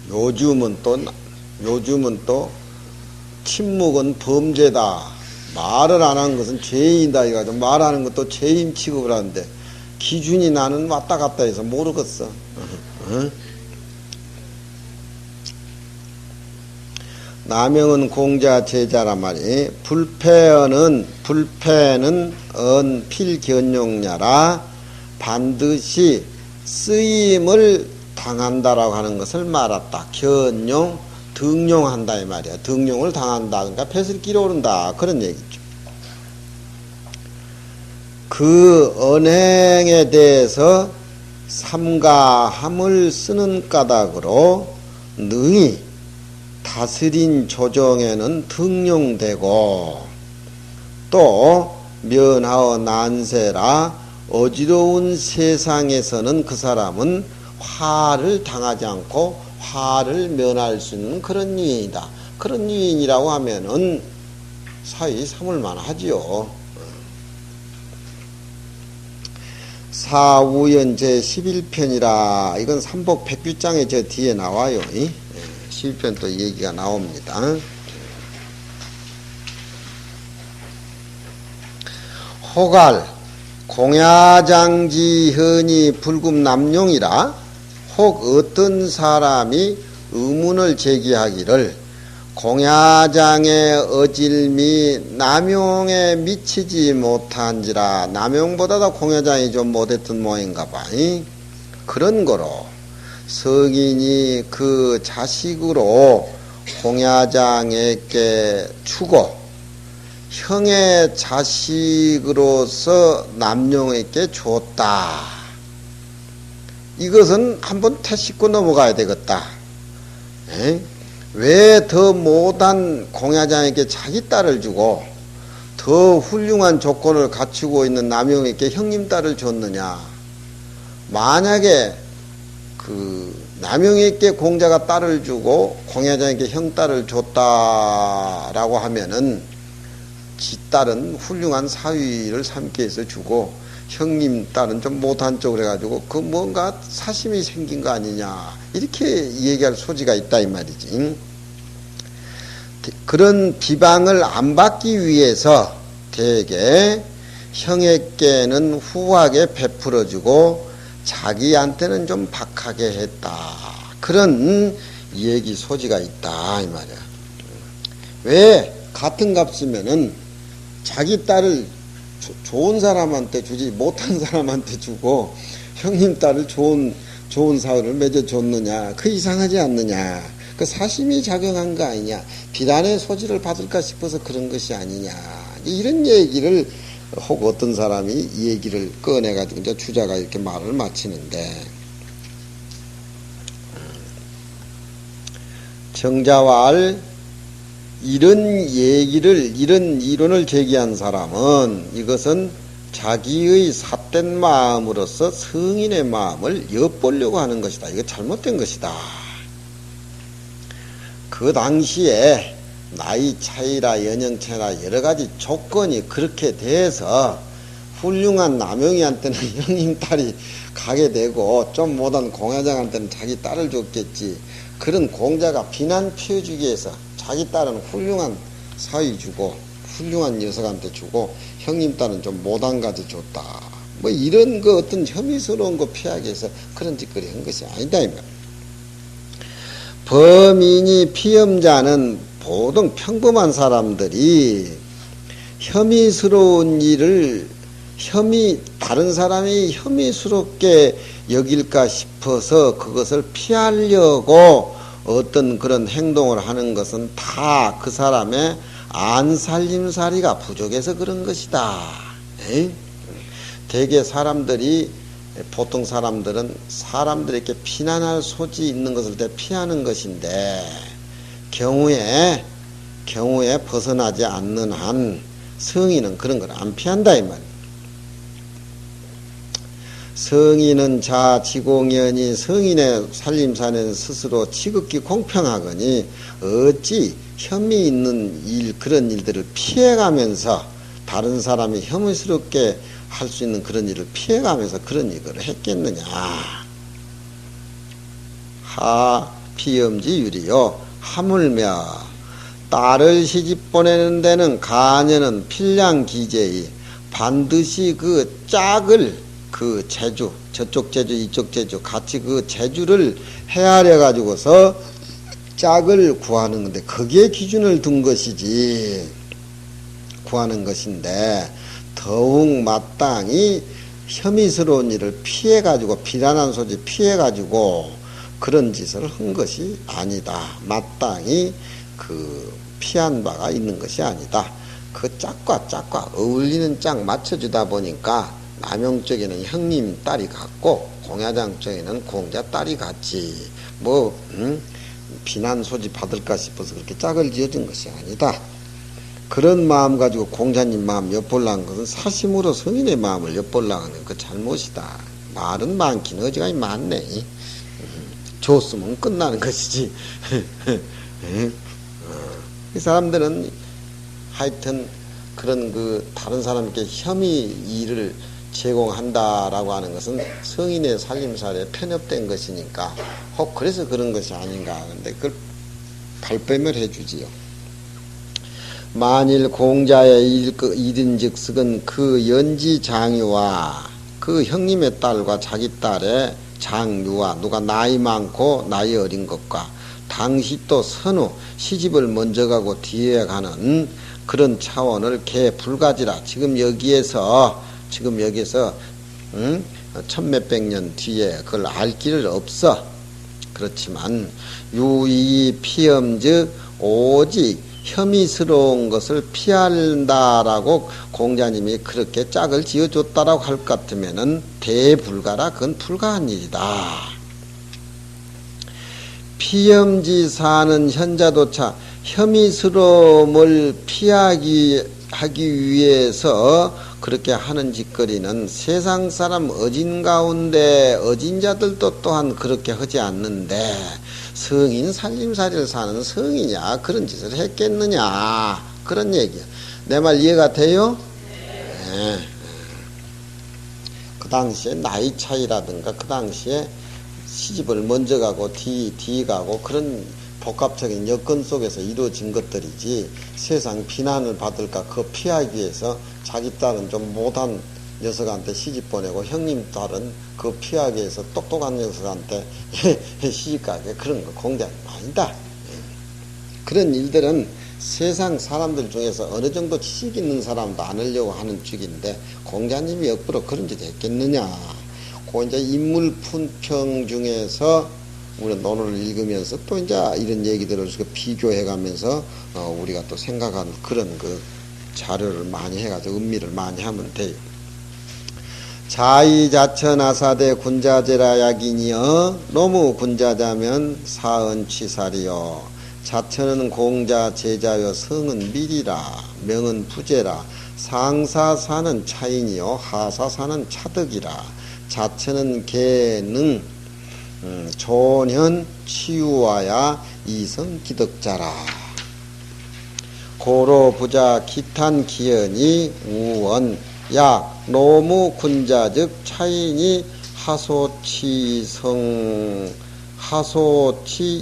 요즘은 또 침묵은 범죄다. 말을 안 한 것은 죄인이다. 이가지고 말하는 것도 죄인 취급을 하는데 기준이 나는 왔다 갔다 해서 모르겠어. 남영은 공자 제자란 말이 불패는 필견용냐라 반드시 쓰임을 당한다라고 하는 것을 말았다. 견용 등용한다 이 말이야. 등용을 당한다. 그러니까 뱃을 끼러오른다. 그런 얘기죠. 그 언행에 대해서 삼가함을 쓰는 까닭으로 능히 다스린 조정에는 등용되고 또 면하어 난세라 어지러운 세상에서는 그 사람은 화를 당하지 않고 화를 면할 수 있는 그런 유인이다. 그런 유인이라고 하면은 사위 삼을만 하지요. 사우연 제11편이라 이건 삼복 백규장에 저 뒤에 나와요. 11편 또 얘기가 나옵니다. 호갈 공야장지현이 불금 남용이라 혹 어떤 사람이 의문을 제기하기를 공야장의 어질미 남용에 미치지 못한지라 남용보다도 공야장이 좀 못했던 모양인가 봐. 그런 거로 성인이 그 자식으로 공야장에게 주고 형의 자식으로서 남용에게 줬다. 이것은 한번 태식고 넘어가야 되겠다. 왜 더 못한 공야장에게 자기 딸을 주고 더 훌륭한 조건을 갖추고 있는 남용에게 형님 딸을 줬느냐. 만약에 그 남용에게 공자가 딸을 주고 공야장에게 형 딸을 줬다라고 하면은 지 딸은 훌륭한 사위를 삼게 해서 주고 형님 딸은 좀 못한 쪽으로 해가지고 그 뭔가 사심이 생긴 거 아니냐 이렇게 얘기할 소지가 있다 이 말이지. 그런 비방을 안 받기 위해서 대개 형에게는 후하게 베풀어주고 자기한테는 좀 박하게 했다. 그런 얘기 소지가 있다 이 말이야. 왜 같은 값이면은 자기 딸을 좋은 사람한테 주지 못한 사람한테 주고 형님 딸을 좋은 사위를 맺어줬느냐. 그 이상하지 않느냐. 그 사심이 작용한 거 아니냐. 비난의 소지를 받을까 싶어서 그런 것이 아니냐. 이런 얘기를 혹 어떤 사람이 이 얘기를 꺼내가지고 이제 주자가 이렇게 말을 마치는데 정자왈 이런 얘기를 이런 이론을 제기한 사람은 이것은 자기의 삿된 마음으로서 성인의 마음을 엿보려고 하는 것이다. 이거 잘못된 것이다. 그 당시에 나이 차이라 연령차이라 여러 가지 조건이 그렇게 돼서 훌륭한 남영이한테는 형님 딸이 가게 되고 좀 못한 공야장한테는 자기 딸을 줬겠지. 그런 공자가 비난 피워주기 위해서 자기 딸은 훌륭한 사위 주고 훌륭한 녀석한테 주고 형님 딸은 좀 못한 가지 줬다. 뭐 이런 거 어떤 혐의스러운 거 피하기 위해서 그런 짓거리 한 것이 아니다 이 말. 범인이 피험자는 보통 평범한 사람들이 혐의스러운 일을 다른 사람이 혐의스럽게 여길까 싶어서 그것을 피하려고 어떤 그런 행동을 하는 것은 다 그 사람의 안살림살이가 부족해서 그런 것이다. 에이? 대개 보통 사람들은 사람들에게 피난할 소지 있는 것을 피하는 것인데 경우에 벗어나지 않는 한 성인은 그런 걸 안 피한다 이 말이야. 성인은 자지공연이 성인의 살림사는 스스로 지극히 공평하거니 어찌 혐의 있는 그런 일들을 피해가면서 다른 사람이 혐의스럽게 할 수 있는 그런 일을 피해가면서 그런 일을 했겠느냐. 피험지유리요 하물며 딸을 시집 보내는 데는 가녀는 필량기재이 반드시 그 짝을 그 재주 저쪽 재주 이쪽 재주 같이 그 재주를 헤아려 가지고서 짝을 구하는 건데 거기에 기준을 둔 것이지 구하는 것인데 더욱 마땅히 혐의스러운 일을 피해 가지고 비난한 소지 피해 가지고 그런 짓을 한 것이 아니다. 마땅히 그 피한 바가 있는 것이 아니다. 그 짝과 어울리는 짝 맞춰주다 보니까 남영 쪽에는 형님 딸이 같고 공야장 쪽에는 공자 딸이 같지 비난 소지 받을까 싶어서 그렇게 짝을 지어준 것이 아니다. 그런 마음 가지고 공자님 마음 엿보려는 것은 사심으로 성인의 마음을 엿보려는 하는 그 잘못이다. 말은 많긴 어지간히 많네. 줬으면 끝나는 것이지. 이 사람들은 하여튼 그런 그 다른 사람에게 혐의 일을 제공한다라고 하는 것은 성인의 살림살이에 편협된 것이니까 혹 그래서 그런 것이 아닌가 하는데 그걸 발뺌을 해주지요. 만일 공자의 이른즉석은 그 연지 장유와 그 형님의 딸과 자기 딸의 장유와 누가 나이 많고 나이 어린 것과 당시 또 선후 시집을 먼저 가고 뒤에 가는 그런 차원을 개 불가지라. 지금 여기에서 천몇백 년 뒤에 그걸 알 길은 없어. 그렇지만 유이 피험즉 오직 혐의스러운 것을 피한다라고 공자님이 그렇게 짝을 지어줬다라고 할 것 같으면은 대불가라. 그건 불가한 일이다. 피험지 사는 현자도차 혐의스러움을 피하기 위해서 그렇게 하는 짓거리는 세상 사람 어진 가운데 어진 자들도 또한 그렇게 하지 않는데 성인 살림살이를 사는 성이냐 그런 짓을 했겠느냐 그런 얘기야. 내 말 이해가 돼요? 네. 그 당시에 나이 차이라든가 그 당시에 시집을 먼저 가고 뒤 가고 그런 복합적인 여건 속에서 이루어진 것들이지 세상 비난을 받을까 그거 피하기 위해서 자기 딸은 좀 못한 녀석한테 시집 보내고 형님 딸은 그거 피하기 위해서 똑똑한 녀석한테 시집 가게 그런 거 공자는 아니다. 그런 일들은 세상 사람들 중에서 어느 정도 지식 있는 사람도 안 하려고 하는 쪽인데 공자님이 역부로 그런 짓 했겠느냐. 그 이제 인물 품평 중에서 우리가 논어를 읽으면서 또 이제 이런 얘기들을 비교해 가면서 우리가 또 생각하는 그런 그 자료를 많이 해가지고 음미를 많이 하면 돼요. 자의자천아사대 군자제라 약이니여 노무 군자자면 사언취살이요. 자천은 공자 제자여 성은 밀이라 명은 부재라 상사사는 차인이요 하사사는 차득이라 자천은 계능 조년 치유와야 이성 기덕자라. 고로 부자 기탄 기연이 우원 야 노무 군자즉 차인이 하소치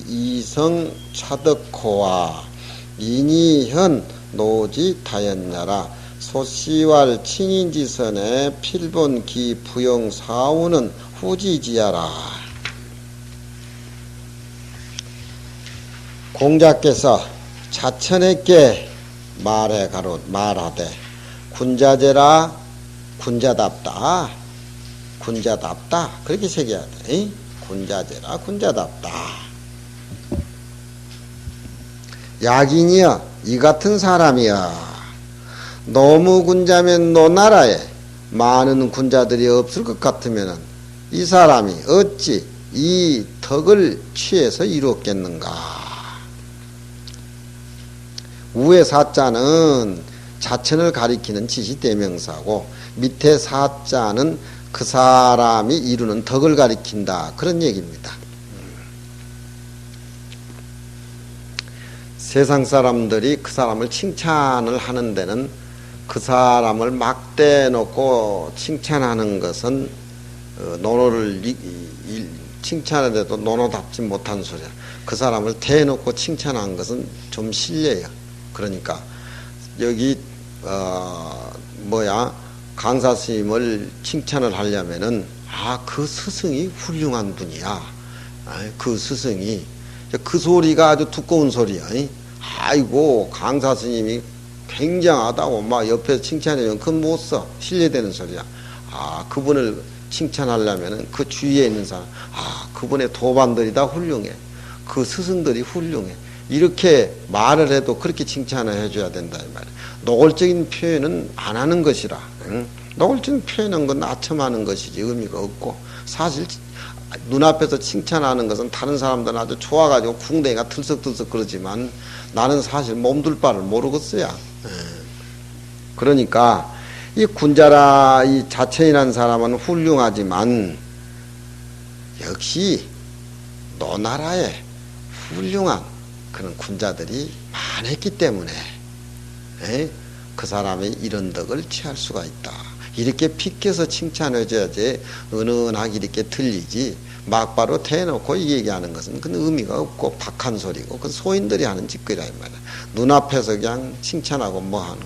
이성 차덕호와 인이현 노지 다연나라. 소씨왈 칭인지선에 필본기 부용 사우는 후지지야라. 공자께서 자천에게 말하되 군자제라 군자답다. 군자답다. 그렇게 새겨야 돼. 군자제라 군자답다. 약인이여 이 같은 사람이여 너무 군자면 너 나라에 많은 군자들이 없을 것 같으면 이 사람이 어찌 이 덕을 취해서 이루었겠는가. 우의 사자는 자천을 가리키는 지시대명사고 밑에 사자는 그 사람이 이루는 덕을 가리킨다. 그런 얘기입니다. 세상 사람들이 그 사람을 칭찬을 하는 데는 그 사람을 막 대놓고 칭찬하는 것은 논어를 칭찬하는데도 논어답지 못한 소리야. 그 사람을 대놓고 칭찬한 것은 좀 실례야. 그러니까 여기 강사 스님을 칭찬을 하려면은 그 스승이 훌륭한 분이야. 그 스승이 그 소리가 아주 두꺼운 소리야. 아이고 강사 스님이 굉장하다고 막 옆에서 칭찬해주면 그건 못 써. 실례되는 소리야. 그분을 칭찬하려면은 그 주위에 있는 사람, 그분의 도반들이 다 훌륭해. 그 스승들이 훌륭해. 이렇게 말을 해도 그렇게 칭찬을 해줘야 된다 이 말이야. 노골적인 표현은 안 하는 것이라. 노골적인 표현은 건 아첨하는 것이지 의미가 없고, 사실 눈앞에서 칭찬하는 것은 다른 사람들은 아주 좋아가지고 궁뎅이가 들썩들썩 그러지만 나는 사실 몸둘 바를 모르겠어요. 그러니까 이 군자라 이 자천이라는 사람은 훌륭하지만 역시 너 나라에 훌륭한 그런 군자들이 많았기 때문에 그 사람이 이런 덕을 취할 수가 있다. 이렇게 비켜서 칭찬해줘야지 은은하게 이렇게 들리지 막바로 대놓고 얘기하는 것은 그건 의미가 없고 박한 소리고 그건 소인들이 하는 짓거리라 이 말이야. 눈앞에서 그냥 칭찬하고 뭐하는,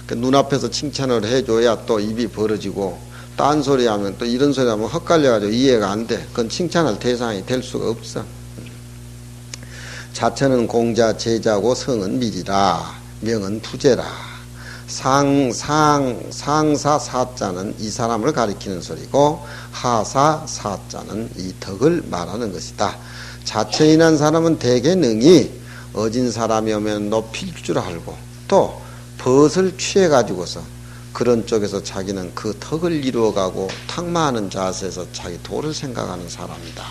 그 눈앞에서 칭찬을 해줘야 또 입이 벌어지고 딴 소리 하면 또 이런 소리 하면 헛갈려가지고 이해가 안 돼. 그건 칭찬할 대상이 될 수가 없어. 자천은 공자 제자고 성은 밀이라 명은 부재라. 상사 사자는 이 사람을 가리키는 소리고 하사 사자는 이 덕을 말하는 것이다. 자천이란 사람은 대개 능히 어진 사람이 오면 높일 줄 알고 또 벗을 취해 가지고서 그런 쪽에서 자기는 그 덕을 이루어가고 탁마하는 자세에서 자기 도를 생각하는 사람이다.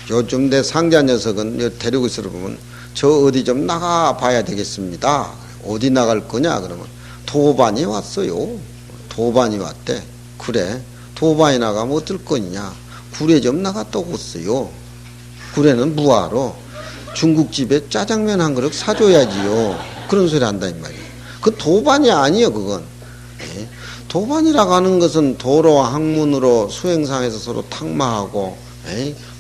요즘 내 상자 녀석은 데리고 있으러 보면 저 어디 좀 나가 봐야 되겠습니다. 어디 나갈 거냐 그러면 도반이 왔어요. 도반이 왔대. 그래 도반이 나가면 어떨 거냐. 굴에 좀 나갔다 오겠어요. 굴에는 뭐하러 중국집에 짜장면 한 그릇 사줘야지요. 그런 소리 한다 이 말이에요. 그 도반이 아니에요 그건. 도반이라고 하는 것은 도로와 학문으로 수행상에서 서로 탁마하고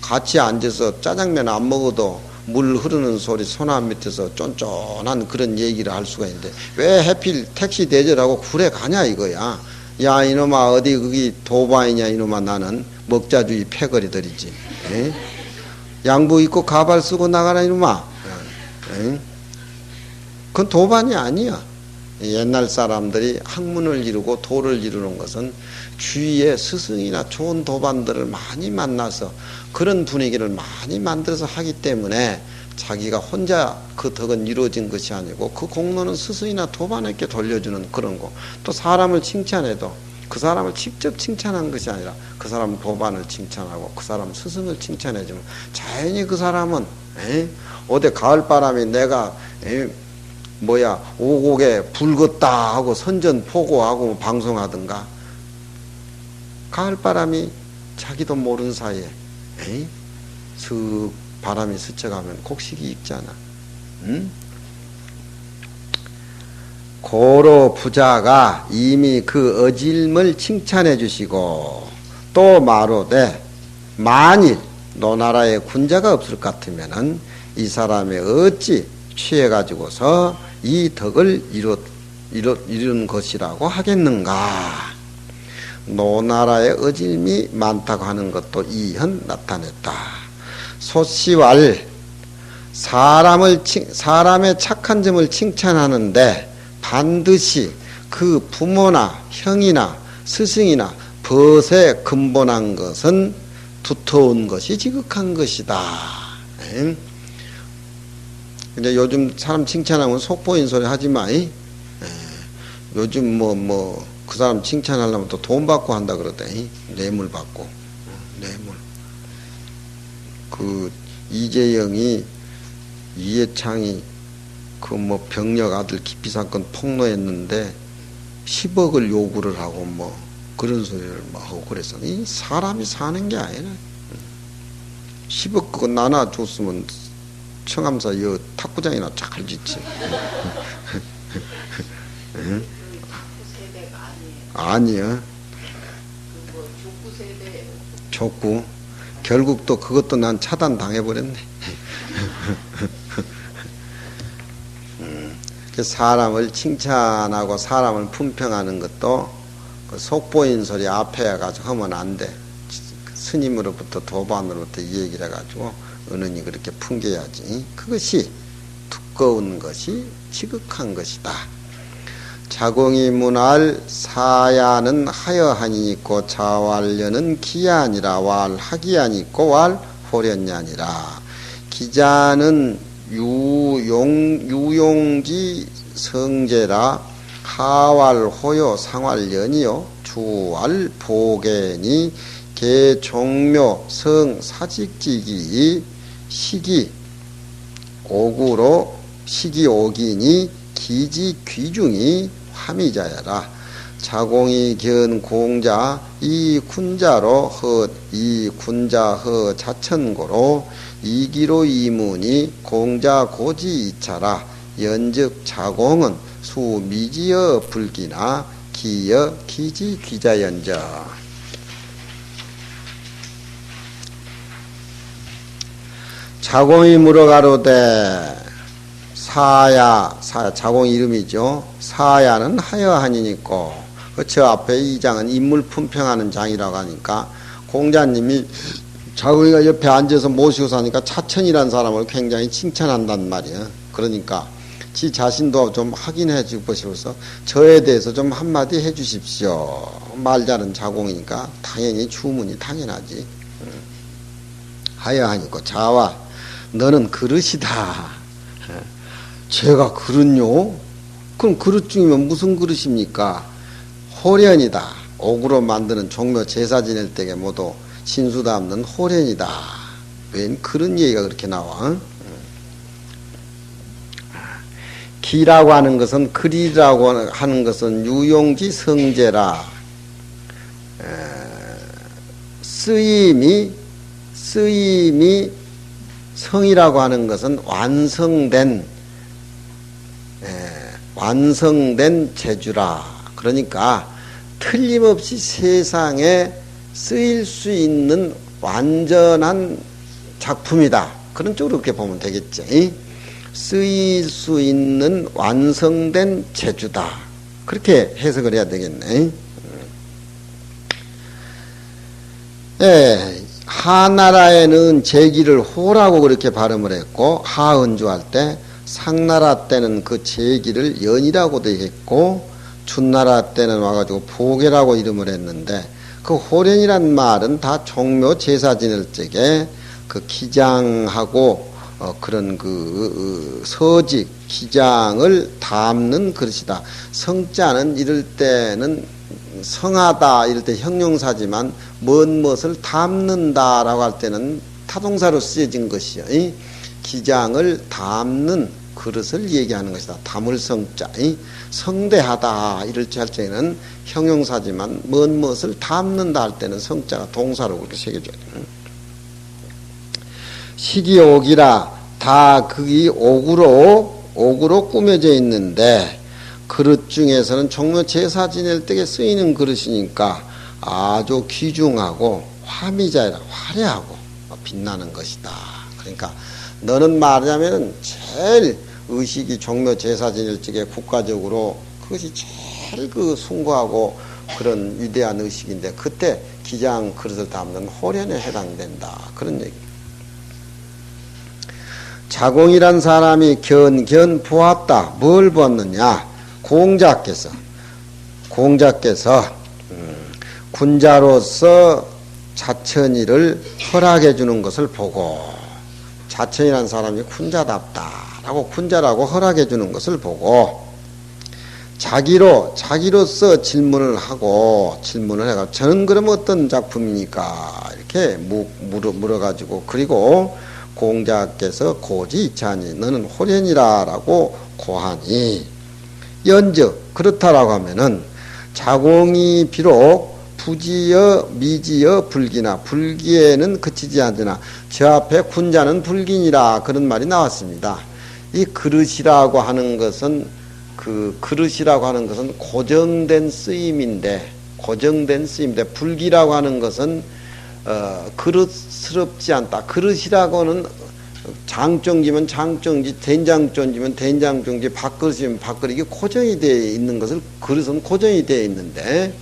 같이 앉아서 짜장면 안 먹어도 물 흐르는 소리 소남 밑에서 쫀쫀한 그런 얘기를 할 수가 있는데 왜 하필 택시 대절하고 굴에 가냐 이거야. 야 이놈아 어디 거기 도반이냐 이놈아. 나는 먹자주의 패거리들이지. 양복 입고 가발 쓰고 나가라 이놈아. 그건 도반이 아니야. 옛날 사람들이 학문을 이루고 도를 이루는 것은 주위에 스승이나 좋은 도반들을 많이 만나서 그런 분위기를 많이 만들어서 하기 때문에 자기가 혼자 그 덕은 이루어진 것이 아니고 그 공로는 스승이나 도반에게 돌려주는 그런 거. 또 사람을 칭찬해도 그 사람을 직접 칭찬한 것이 아니라 그 사람 도반을 칭찬하고 그 사람 스승을 칭찬해주면 자연히 그 사람은 어디 가을바람이 내가 오곡에 불긋다 하고 선전포고하고 방송하든가 가을바람이 자기도 모르는 사이에 슥 바람이 스쳐가면 곡식이 익잖아. 고로 부자가 이미 그 어질을 칭찬해 주시고 또 마로되 만일 노나라에 군자가 없을 것 같으면은 이 사람이 어찌 취해가지고서 이 덕을 이룬 것이라고 하겠는가. 노나라의 어질미 많다고 하는 것도 이현 나타냈다. 소시왈 사람의 착한 점을 칭찬하는데 반드시 그 부모나 형이나 스승이나 벗에 근본한 것은 두터운 것이 지극한 것이다. 근데 요즘 사람 칭찬하면 속보인 소리 하지 마. 요즘 그 사람 칭찬하려면 또 돈 받고 한다 그러대. 뇌물 받고. 뇌물. 그 이재영이 이해창이 그 병력 아들 기피 사건 폭로했는데 10억을 요구를 하고 그런 소리를 하고 그래서 이 사람이 사는 게 아니라 10억 그거 나눠줬으면 청암사 여 탁구장이나 잘 짓지. 응? 아니야. 족구. 결국 또 그것도 난 차단 당해버렸네. 사람을 칭찬하고 사람을 품평하는 것도 그 속보인 소리 앞에 가서 하면 안 돼. 스님으로부터 도반으로부터 이 얘기를 해가지고 은은히 그렇게 풍겨야지. 그것이 두꺼운 것이 지극한 것이다. 자공이 문할 사야는 하여하니 있고 자왈려는 기야니라 왈 하기야니 있고 왈 호련냐니라. 기자는 유용지 성제라 하왈 호요 상왈연이요 주왈 보겐이 개종묘 성 사직지기 시기 옥으로 시기 옥이니 기지 귀중이 화미자야라. 자공이 견 공자 이 군자로 이 군자 허 자천고로 이기로 이문이 공자 고지 이차라. 연즉 자공은 수 미지여 불기나 기여 기지 귀자연저. 자공이 물어가로되 사야 자공 이름이죠. 사야는 하여하니니까 저 앞에 이 장은 인물 품평하는 장이라고 하니까 공자님이 자공이가 옆에 앉아서 모시고 사니까 차천이라는 사람을 굉장히 칭찬한단 말이야. 그러니까 지 자신도 좀 확인해 주고 싶어서 저에 대해서 좀 한마디 해 주십시오. 말 잘하는 자공이니까 당연히 주문이 당연하지. 하여하니까 자와 너는 그릇이다. 제가 그릇요? 그럼 그릇 중이면 무슨 그릇입니까? 호련이다. 옥으로 만드는 종묘 제사 지낼 때에 모두 신수 담는 호련이다. 웬 그런 얘기가 그렇게 나와? 기라고 하는 것은 글이라고 하는 것은 유용지 성제라. 쓰임이 성이라고 하는 것은 완성된 재주라. 그러니까 틀림없이 세상에 쓰일 수 있는 완전한 작품이다. 그런 쪽으로 그렇게 보면 되겠지. 쓰일 수 있는 완성된 재주다. 그렇게 해석을 해야 되겠네. 하나라에는 제기를 호라고 그렇게 발음을 했고 하은주할 때 상나라 때는 그 제기를 연이라고도 했고 준나라 때는 와가지고 보계라고 이름을 했는데 그 호련이란 말은 다 종묘 제사 지낼 적에 그 기장하고 그런 그 서직 기장을 담는 그릇이다. 성자는 이럴 때는 성하다 이럴 때 형용사지만 먼 것을 담는다라고 할 때는 타동사로 쓰여진 것이요. 기장을 담는 그릇을 얘기하는 것이다. 담을 성자. 성대하다 이럴 때 할 때는 형용사지만 먼 것을 담는다 할 때는 성자가 동사로 그렇게 새겨져요. 시기옥이라 다 그게 옥으로 꾸며져 있는데 그릇 중에서는 종묘 제사 지낼 때에 쓰이는 그릇이니까 아주 귀중하고 화미자라 화려하고 빛나는 것이다. 그러니까 너는 말하자면 제일 의식이 종묘 제사 지낼 적에 국가적으로 그것이 제일 그 숭고하고 그런 위대한 의식인데 그때 기장 그릇을 담는 호련에 해당된다. 그런 얘기. 자공이란 사람이 견견 보았다. 뭘 보았느냐? 공자께서 군자로서 자천이를 허락해 주는 것을 보고 자천이란 사람이 군자답다라고 군자라고 허락해 주는 것을 보고 자기로서 질문을 해가 저는 그럼 어떤 작품이니까 이렇게 물어가지고 그리고 공자께서 고지 이차니 너는 호련이라라고 고하니 연즉 그렇다라고 하면은 자공이 비록 부지여 미지여 불기나 불기에는 그치지 않으나 저 앞에 군자는 불기니라 그런 말이 나왔습니다. 이 그릇이라고 하는 것은 고정된 쓰임인데 불기라고 하는 것은 그릇스럽지 않다. 그릇이라고는 장정지면 장정지, 된장정지면 된장정지, 밥그릇이면 밥그릇, 이게 고정이 되어 있는 것을 그릇은 고정이 되어 있는데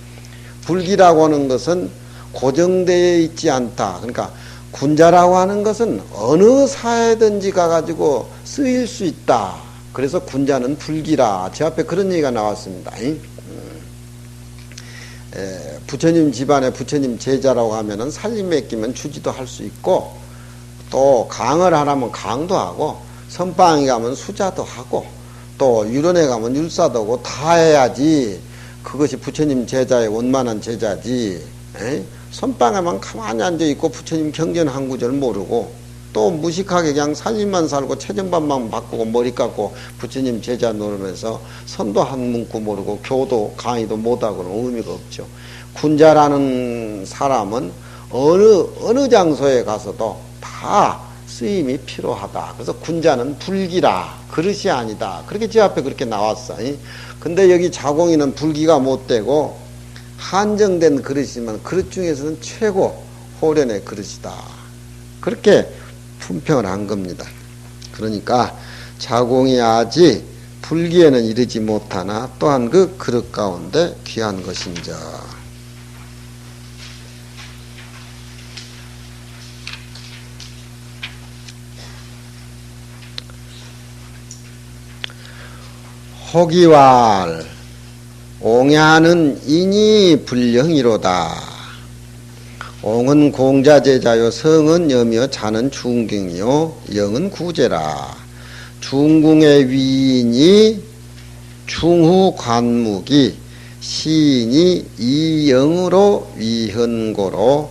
불기라고 하는 것은 고정되어 있지 않다. 그러니까 군자라고 하는 것은 어느 사회든지 가가지고 쓰일 수 있다. 그래서 군자는 불기라. 제 앞에 그런 얘기가 나왔습니다. 부처님 집안에 부처님 제자라고 하면은 살림 맡기면 주지도 할 수 있고 또 강을 하라면 강도 하고 선방에 가면 수자도 하고 또 유론에 가면 율사도 하고 다 해야지 그것이 부처님 제자의 원만한 제자지. 선방에만 가만히 앉아있고 부처님 경전 한 구절 모르고 또 무식하게 그냥 살림만 살고 체전반만 바꾸고 머리 깎고 부처님 제자 노름에서 선도 한 문구 모르고 교도 강의도 못하고는 의미가 없죠. 군자라는 사람은 어느 장소에 가서도 다 쓰임이 필요하다. 그래서 군자는 불기라. 그릇이 아니다. 그렇게 제 앞에 그렇게 나왔어. 근데 여기 자공이는 불기가 못 되고 한정된 그릇이지만 그릇 중에서는 최고 호련의 그릇이다. 그렇게 품평을 한 겁니다. 그러니까 자공이 아직 불기에는 이르지 못하나 또한 그 그릇 가운데 귀한 것인자. 호기왈 옹야는 인이 불령이로다. 옹은 공자제자요 성은 여며 자는 중궁이요 영은 구제라. 중궁의 위인이 중후 관묵이 시인이 이영으로 위헌고로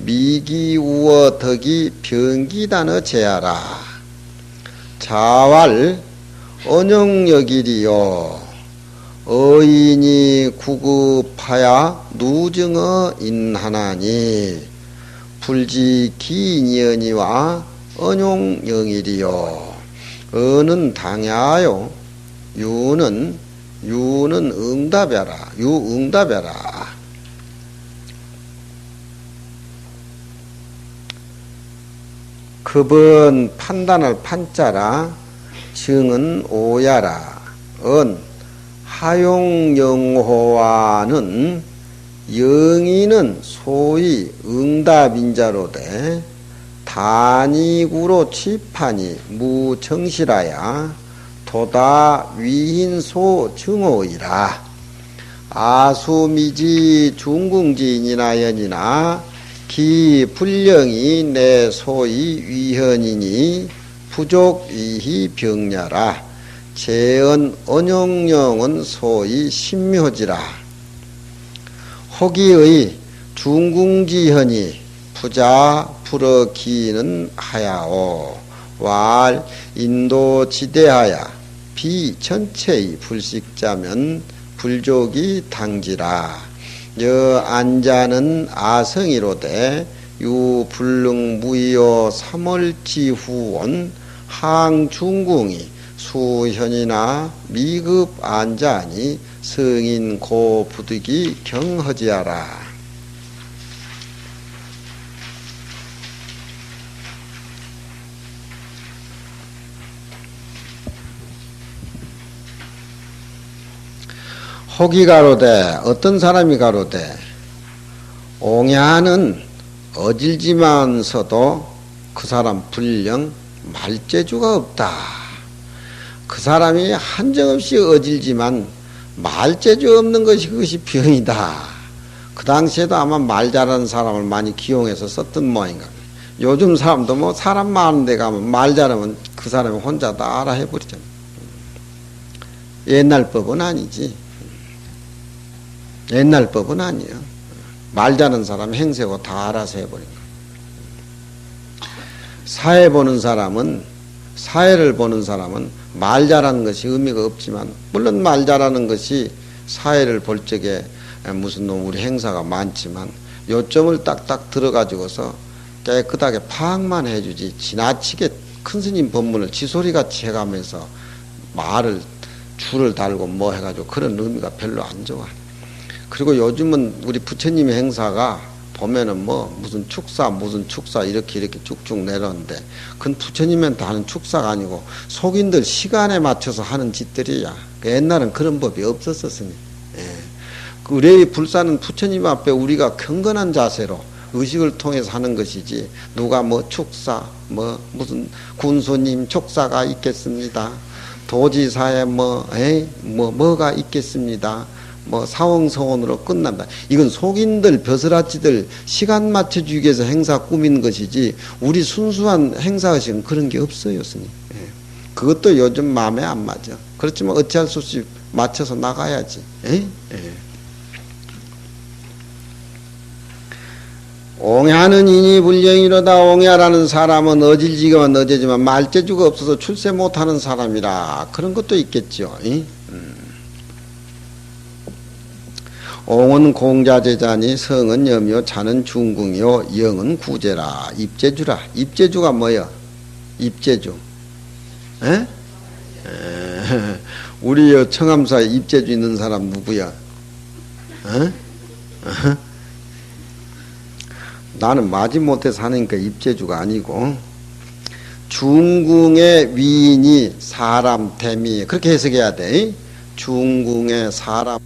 미기우어 덕이 병기단어 제하라. 자왈 언영여길이요 어인이 구급하야 누증어 인하나니 불지기인이언이와 언용영일이요 어는 당야요 유는 응답해라 유응답해라. 급은 판단할 판자라 증은 오야라. 하용영호와는 영의는 소위 응답인자로되 단이구로 취판이 무정실하야 도다 위인소 증오이라. 아수미지 중궁지인이나 연이나 기 불령이 내 소위 위헌이니 부족이히 병냐라. 재언 언용령은 소위 신묘지라. 호기의 중궁지현이 부자 불어기는 하야오 왈 인도지대하야 비전체의 불식자면 불족이 당지라. 여 안자는 아성이로되 유불능무이요 삼월지후온 항중궁이 수현이나 미급 안자니 성인 고 부득이 경허지하라. 속이 가로되 어떤 사람이 가로되 옹야는 어질지만서도 그 사람 불령 말재주가 없다. 그 사람이 한정없이 어질지만 말재주 없는 것이 그것이 병이다. 그 당시에도 아마 말 잘하는 사람을 많이 기용해서 썼던 모양인가. 요즘 사람도 뭐 사람 많은 데 가면 말 잘하면 그 사람이 혼자 다 알아 해버리잖아. 옛날 법은 아니지. 옛날 법은 아니에요. 말 잘하는 사람 행세고 다 알아서 해버린 거야. 사회 보는 사람은, 사회를 보는 사람은 말 잘하는 것이 의미가 없지만, 물론 말 잘하는 것이 사회를 볼 적에 무슨 우리 행사가 많지만, 요점을 딱딱 들어가지고서 깨끗하게 파악만 해주지, 지나치게 큰 스님 법문을 지소리같이 해가면서 말을, 줄을 달고 뭐 해가지고 그런 의미가 별로 안 좋아. 그리고 요즘은 우리 부처님의 행사가 보면은 뭐 무슨 축사 이렇게 쭉쭉 내려오는데, 그건 부처님한테 하는 축사가 아니고 속인들 시간에 맞춰서 하는 짓들이야. 옛날엔 그런 법이 없었었으니. 예. 그 의뢰의 불사는 부처님 앞에 우리가 경건한 자세로 의식을 통해서 하는 것이지, 누가 뭐 축사, 뭐 무슨 군수님 축사가 있겠습니다. 도지사에 뭐가 있겠습니다. 뭐 사홍서원으로 끝난다. 이건 속인들 벼슬아치들 시간 맞춰주기 위해서 행사 꾸민 것이지, 우리 순수한 행사의식은 그런 게 없어요, 스님. 예. 그것도 요즘 마음에 안 맞아. 그렇지만 어찌할 수 없이 맞춰서 나가야지. 예? 예. 옹야는 인이 불령이로다. 옹야라는 사람은 어질지기만 어제지만 말재주가 없어서 출세 못하는 사람이라. 그런 것도 있겠죠. 예? 옹은 공자제자니 성은 염이요 자는 중궁이요 영은 구제라. 입제주라. 입제주가 뭐여? 입제주. 에? 우리 청암사에 입제주 있는 사람 누구야? 에? 나는 마지못해 사니까 입제주가 아니고, 중궁의 위인이 사람 대미, 그렇게 해석해야 돼. 중궁의 사람